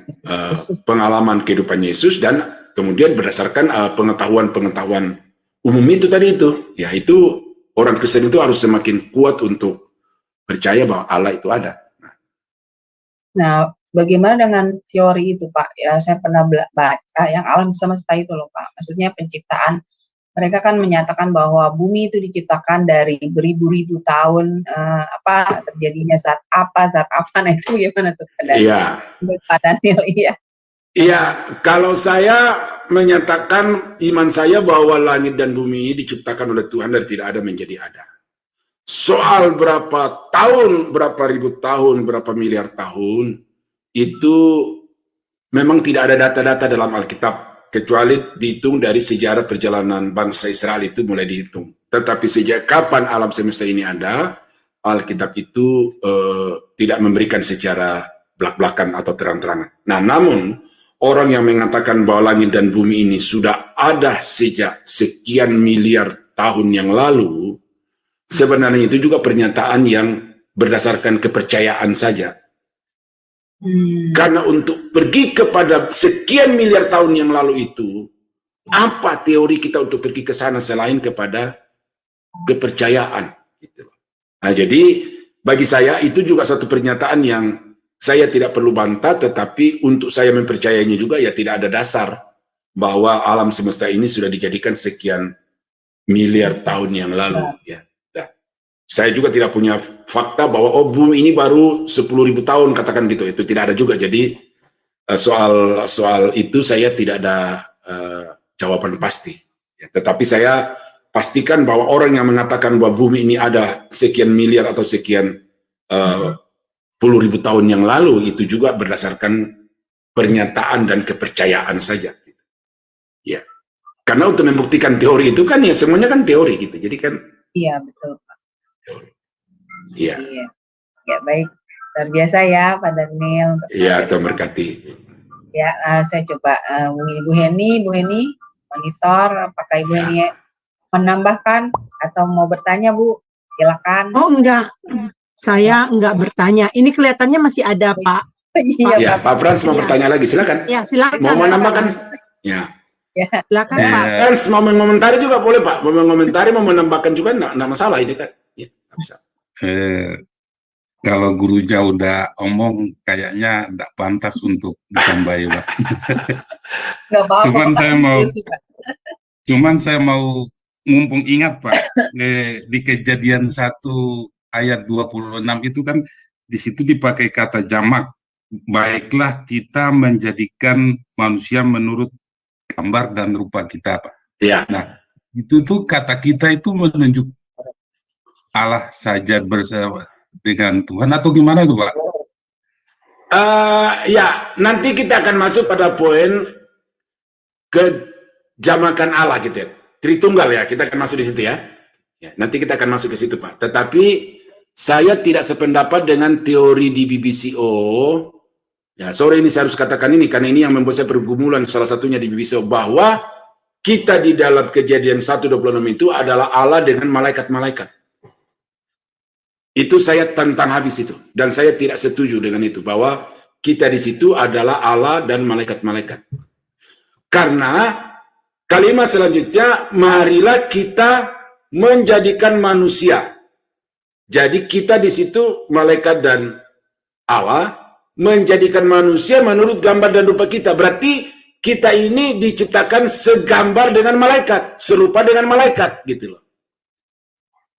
pengalaman kehidupan Yesus, dan kemudian berdasarkan pengetahuan-pengetahuan umum itu tadi itu. Ya, itu orang Kristen itu harus semakin kuat untuk percaya bahwa Allah itu ada. Nah, bagaimana dengan teori itu Pak? Ya, saya pernah baca yang alam semesta itu loh Pak. Maksudnya penciptaan. Mereka kan menyatakan bahwa bumi itu diciptakan dari beribu-ribu tahun, terjadinya saat apa, nah itu gimana tuh? Iya. Pak Daniel, iya. Iya, kalau saya menyatakan iman saya bahwa langit dan bumi diciptakan oleh Tuhan dari tidak ada menjadi ada. Soal berapa tahun, berapa ribu tahun, berapa miliar tahun, itu memang tidak ada data-data dalam Alkitab, kecuali dihitung dari sejarah perjalanan bangsa Israel itu mulai dihitung. Tetapi sejak kapan alam semesta ini ada, Alkitab itu tidak memberikan secara belak-belakan atau terang-terangan. Nah, namun orang yang mengatakan bahwa langit dan bumi ini sudah ada sejak sekian miliar tahun yang lalu, sebenarnya itu juga pernyataan yang berdasarkan kepercayaan saja. Karena untuk pergi kepada sekian miliar tahun yang lalu itu, apa teori kita untuk pergi ke sana selain kepada kepercayaan? Gitu. Nah, jadi bagi saya itu juga satu pernyataan yang saya tidak perlu bantah, tetapi untuk saya mempercayainya juga ya tidak ada dasar bahwa alam semesta ini sudah dijadikan sekian miliar tahun yang lalu. Ya. Nah, saya juga tidak punya fakta bahwa oh bumi ini baru 10.000 tahun katakan gitu, itu tidak ada juga. Jadi soal itu saya tidak ada jawaban pasti. Ya, tetapi saya pastikan bahwa orang yang mengatakan bahwa bumi ini ada sekian miliar atau sekian puluh ribu tahun yang lalu itu juga berdasarkan pernyataan dan kepercayaan saja. Ya, karena untuk membuktikan teori itu kan ya semuanya kan teori gitu. Jadi kan. Iya betul Pak. Iya. Iya. Ya baik, luar biasa ya Pak Daniel. Iya, Tuhan berkati. Ya, saya coba hubungi Ibu Heni. Bu Heni, monitor. Apakah Ibu Heni menambahkan atau mau bertanya Bu? Silakan. Oh enggak. Saya enggak bertanya. Ini kelihatannya masih ada Pak. Iya, Ya, Pak Frans mau bertanya lagi, silakan. Ya, silakan. Mau menambahkan? Ya. Ya. Silakan Pak. Frans mau mengomentari juga boleh Pak. Mau mengomentari, mau menambahkan juga enggak masalah ini kan. Ya, bisa. Kalau gurunya udah omong, kayaknya enggak pantas untuk ditambahi, Pak. Nggak apa-apa. Cuman saya mau mumpung ingat Pak, di Kejadian 1 ayat 26 itu kan di situ dipakai kata jamak. Baiklah kita menjadikan manusia menurut gambar dan rupa kita, Pak. Iya. Nah, itu tuh kata kita itu menunjuk Allah saja bersama dengan Tuhan atau gimana tuh, Pak? Ya, nanti kita akan masuk pada poin kejamakan Allah gitu ya. Tritunggal ya, kita akan masuk di situ ya. Ya, nanti kita akan masuk ke situ Pak. Tetapi saya tidak sependapat dengan teori di BBCO. Ya, sore ini saya harus katakan ini karena ini yang membuat saya pergumulan salah satunya di BBCO bahwa kita di dalam Kejadian 1:26 itu adalah Allah dengan malaikat-malaikat. Itu saya tentang habis itu dan saya tidak setuju dengan itu bahwa kita di situ adalah Allah dan malaikat-malaikat. Karena kalimat selanjutnya, marilah kita menjadikan manusia. Jadi kita di situ malaikat dan Allah menjadikan manusia menurut gambar dan rupa kita. Berarti kita ini diciptakan segambar dengan malaikat, serupa dengan malaikat gitu loh.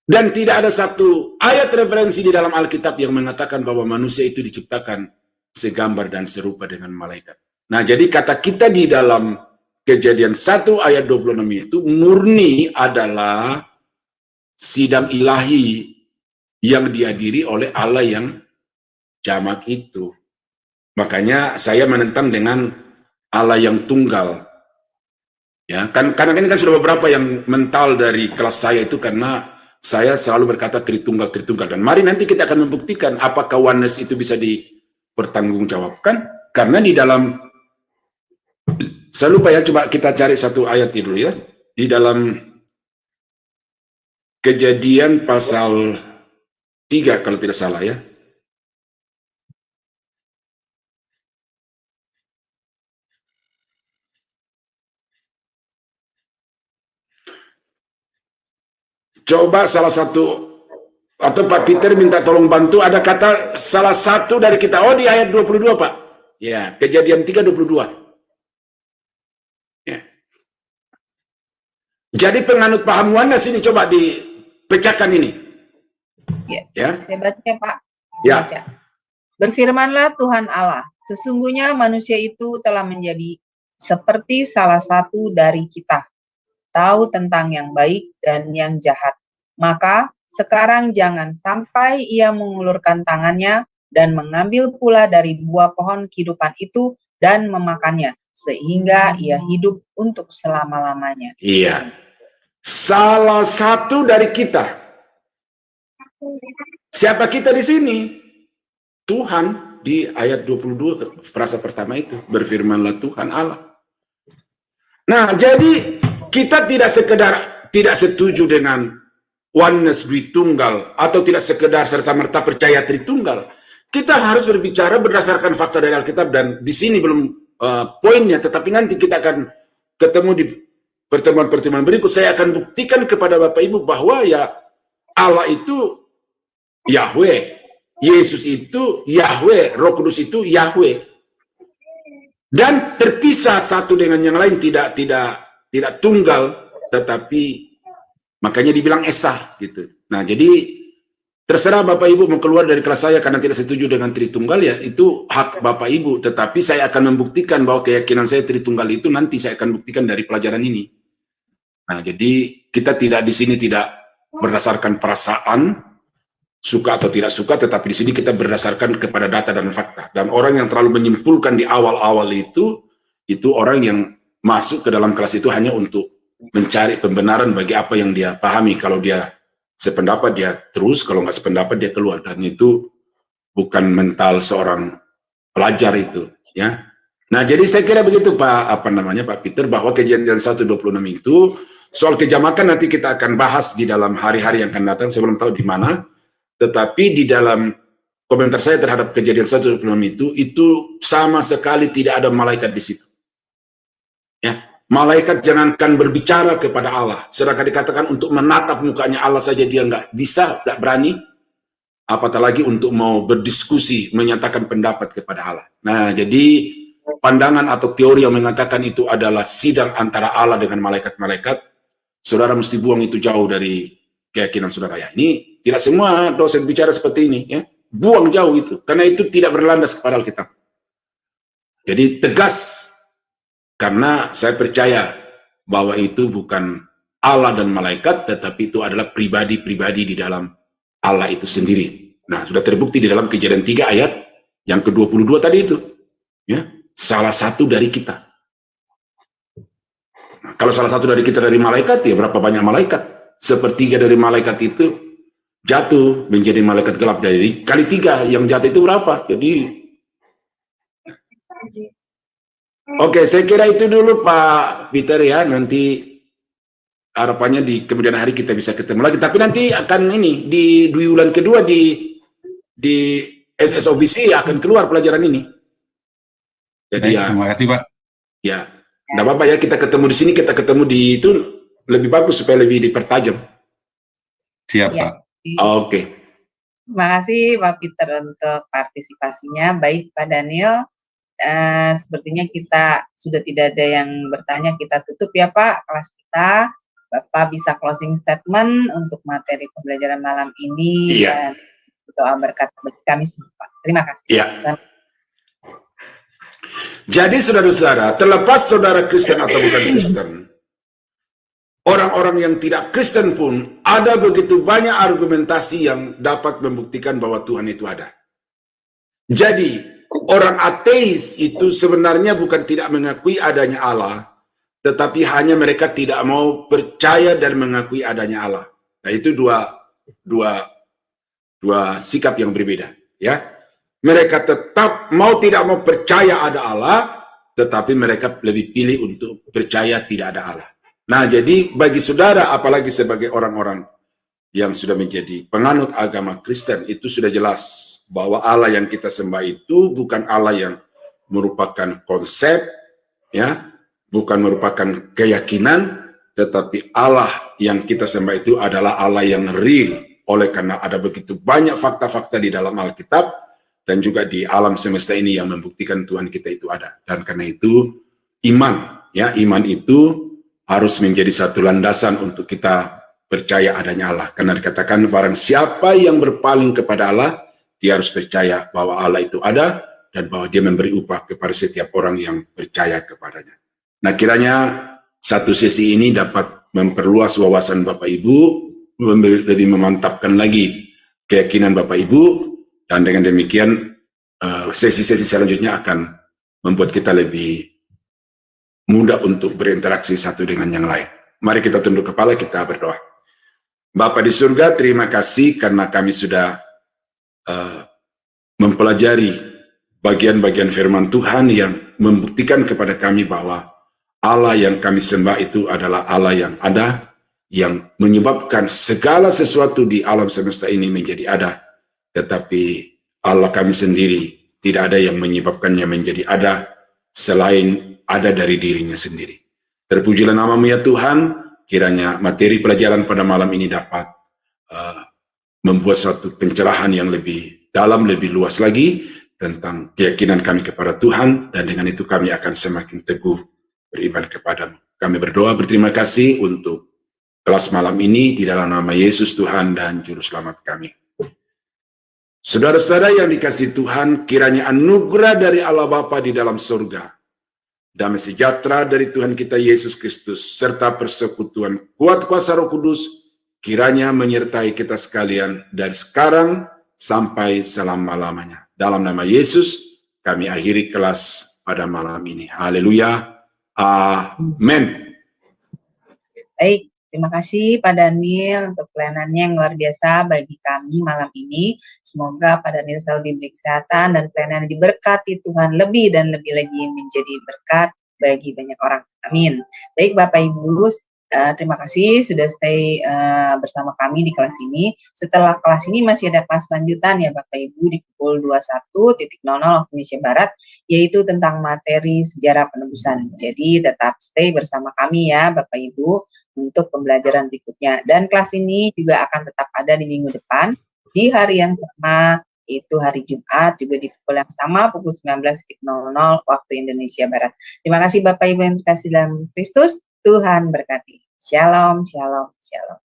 Dan tidak ada satu ayat referensi di dalam Alkitab yang mengatakan bahwa manusia itu diciptakan segambar dan serupa dengan malaikat. Nah, jadi kata kita di dalam Kejadian 1 ayat 26 itu murni adalah sidang ilahi yang dihadiri oleh Allah yang jamak itu. Makanya saya menentang dengan Allah yang tunggal. Ya, karena ini kan sudah beberapa yang mental dari kelas saya itu karena saya selalu berkata Tritunggal. Dan mari nanti kita akan membuktikan apakah oneness itu bisa dipertanggungjawabkan. Karena di dalam, saya lupa ya, coba kita cari satu ayat dulu ya. Di dalam Kejadian pasal 3 kalau tidak salah ya. Coba salah satu, atau Pak Peter minta tolong bantu, ada kata salah satu dari kita, oh di ayat 22 Pak. Ya, Kejadian 3:22. Ya. Jadi penganut paham oneness ini coba dipecahkan ini. Ya. Saya baca Pak. Ya. Baca. Berfirmanlah Tuhan Allah, sesungguhnya manusia itu telah menjadi seperti salah satu dari kita, tahu tentang yang baik dan yang jahat. Maka sekarang jangan sampai ia mengulurkan tangannya dan mengambil pula dari buah pohon kehidupan itu dan memakannya, sehingga ia hidup untuk selama-lamanya. Iya. Salah satu dari kita. Siapa kita di sini? Tuhan di ayat 22 frasa pertama itu, berfirmanlah Tuhan Allah. Nah, jadi kita tidak sekedar tidak setuju dengan oneness Tritunggal atau tidak sekedar serta-merta percaya Tritunggal. kita harus berbicara berdasarkan fakta dari Alkitab, dan di sini belum poinnya, tetapi nanti kita akan ketemu di pertemuan-pertemuan berikut. Saya akan buktikan kepada Bapak Ibu bahwa ya Allah itu Yahweh, Yesus itu Yahweh, Roh Kudus itu Yahweh, dan terpisah satu dengan yang lain, tidak tunggal, tetapi makanya dibilang esa gitu. Nah, jadi terserah Bapak Ibu mau keluar dari kelas saya karena tidak setuju dengan Tritunggal, ya itu hak Bapak Ibu, tetapi saya akan membuktikan bahwa keyakinan saya Tritunggal itu nanti saya akan buktikan dari pelajaran ini. Nah, jadi kita tidak di sini tidak berdasarkan perasaan suka atau tidak suka, tetapi di sini kita berdasarkan kepada data dan fakta. Dan orang yang terlalu menyimpulkan di awal-awal itu orang yang masuk ke dalam kelas itu hanya untuk mencari pembenaran bagi apa yang dia pahami. Kalau dia sependapat dia terus, kalau nggak sependapat dia keluar, dan itu bukan mental seorang pelajar itu, ya. Nah, jadi saya kira begitu Pak Peter, bahwa Kejadian 1:26 itu soal kejamakan nanti kita akan bahas di dalam hari-hari yang akan datang. Saya belum tahu di mana, tetapi di dalam komentar saya terhadap Kejadian 1:26 itu sama sekali tidak ada malaikat di situ, ya. Malaikat jangankan berbicara kepada Allah, sedangkan dikatakan untuk menatap mukanya Allah saja dia nggak bisa, nggak berani, apatah lagi untuk mau berdiskusi, menyatakan pendapat kepada Allah. Nah, jadi pandangan atau teori yang mengatakan itu adalah sidang antara Allah dengan malaikat-malaikat, saudara mesti buang itu jauh dari keyakinan saudara, ya. Ini tidak semua dosen bicara seperti ini, ya. Buang jauh itu, karena itu tidak berlandas kepada Alkitab. Jadi tegas, karena saya percaya bahwa itu bukan Allah dan malaikat, tetapi itu adalah pribadi-pribadi di dalam Allah itu sendiri. Nah, sudah terbukti di dalam Kejadian 3 ayat yang ke-22 tadi itu, ya, salah satu dari kita. Nah, kalau salah satu dari kita dari malaikat, ya berapa banyak malaikat? Sepertiga dari malaikat itu jatuh menjadi malaikat gelap. Jadi kali 3 yang jatuh itu berapa? Jadi oke, saya kira itu dulu Pak Peter, ya. Nanti harapannya di kemudian hari kita bisa ketemu lagi. Tapi nanti akan ini di bulan kedua di SSOBC akan keluar pelajaran ini. Jadi ya, terima kasih Pak. Ya, nggak apa-apa ya, kita ketemu di sini, kita ketemu di itu lebih bagus supaya lebih dipertajam. Siap Ya. Pak. Oke. Terima kasih Pak Peter untuk partisipasinya. Baik Pak Daniel. Sepertinya kita sudah tidak ada yang bertanya, kita tutup ya Pak kelas kita. Bapak bisa closing statement untuk materi pembelajaran malam ini. Iya. Dan doa berkat bagi kami semua Pak. Terima kasih. Iya. Jadi saudara-saudara, terlepas saudara Kristen atau bukan Kristen, orang-orang yang tidak Kristen pun ada begitu banyak argumentasi yang dapat membuktikan bahwa Tuhan itu ada. Jadi orang ateis itu sebenarnya bukan tidak mengakui adanya Allah, tetapi hanya mereka tidak mau percaya dan mengakui adanya Allah. Nah, itu dua sikap yang berbeda, ya. Mereka tetap tidak mau percaya ada Allah, tetapi mereka lebih pilih untuk percaya tidak ada Allah. Nah, jadi bagi saudara, apalagi sebagai orang-orang yang sudah menjadi penganut agama Kristen, itu sudah jelas bahwa Allah yang kita sembah itu bukan Allah yang merupakan konsep, ya, bukan merupakan keyakinan, tetapi Allah yang kita sembah itu adalah Allah yang real. Oleh karena ada begitu banyak fakta-fakta di dalam Alkitab dan juga di alam semesta ini yang membuktikan Tuhan kita itu ada. Dan karena itu iman, ya, iman itu harus menjadi satu landasan untuk kita percaya adanya Allah. Karena dikatakan barang siapa yang berpaling kepada Allah, dia harus percaya bahwa Allah itu ada dan bahwa dia memberi upah kepada setiap orang yang percaya kepadanya. Nah, kiranya satu sesi ini dapat memperluas wawasan Bapak Ibu, lebih memantapkan lagi keyakinan Bapak Ibu, dan dengan demikian sesi-sesi selanjutnya akan membuat kita lebih mudah untuk berinteraksi satu dengan yang lain. Mari kita tunduk kepala, kita berdoa. Bapa di surga, terima kasih karena kami sudah mempelajari bagian-bagian firman Tuhan yang membuktikan kepada kami bahwa Allah yang kami sembah itu adalah Allah yang ada, yang menyebabkan segala sesuatu di alam semesta ini menjadi ada. Tetapi Allah kami sendiri, tidak ada yang menyebabkannya menjadi ada selain ada dari dirinya sendiri. Terpujilah nama-Mu ya Tuhan, kiranya materi pelajaran pada malam ini dapat membuat satu pencerahan yang lebih dalam, lebih luas lagi tentang keyakinan kami kepada Tuhan, dan dengan itu kami akan semakin teguh beriman kepada-Mu. Kami berdoa berterima kasih untuk kelas malam ini di dalam nama Yesus Tuhan dan Juru Selamat kami. Saudara-saudara yang dikasihi Tuhan, kiranya anugerah dari Allah Bapa di dalam surga, damai sejahtera dari Tuhan kita Yesus Kristus, serta persekutuan kuat kuasa Roh Kudus, kiranya menyertai kita sekalian dari sekarang sampai selama-lamanya. Dalam nama Yesus, kami akhiri kelas pada malam ini. Haleluya. Amin. Baik, terima kasih Pak Daniel untuk pelayanannya yang luar biasa bagi kami malam ini. Semoga Pak Daniel selalu diberi kesehatan dan pelayanan diberkati Tuhan lebih dan lebih lagi menjadi berkat bagi banyak orang. Amin. Baik Bapak Ibu, terima kasih sudah stay bersama kami di kelas ini. Setelah kelas ini masih ada kelas lanjutan ya Bapak Ibu di pukul 21.00 waktu Indonesia Barat, yaitu tentang materi sejarah penebusan. Jadi tetap stay bersama kami ya Bapak Ibu untuk pembelajaran berikutnya. Dan kelas ini juga akan tetap ada di minggu depan di hari yang sama, itu hari Jumat, juga di pukul yang sama pukul 19.00 waktu Indonesia Barat. Terima kasih Bapak Ibu yang terkasih dalam Kristus. Tuhan berkati. Shalom, shalom, shalom.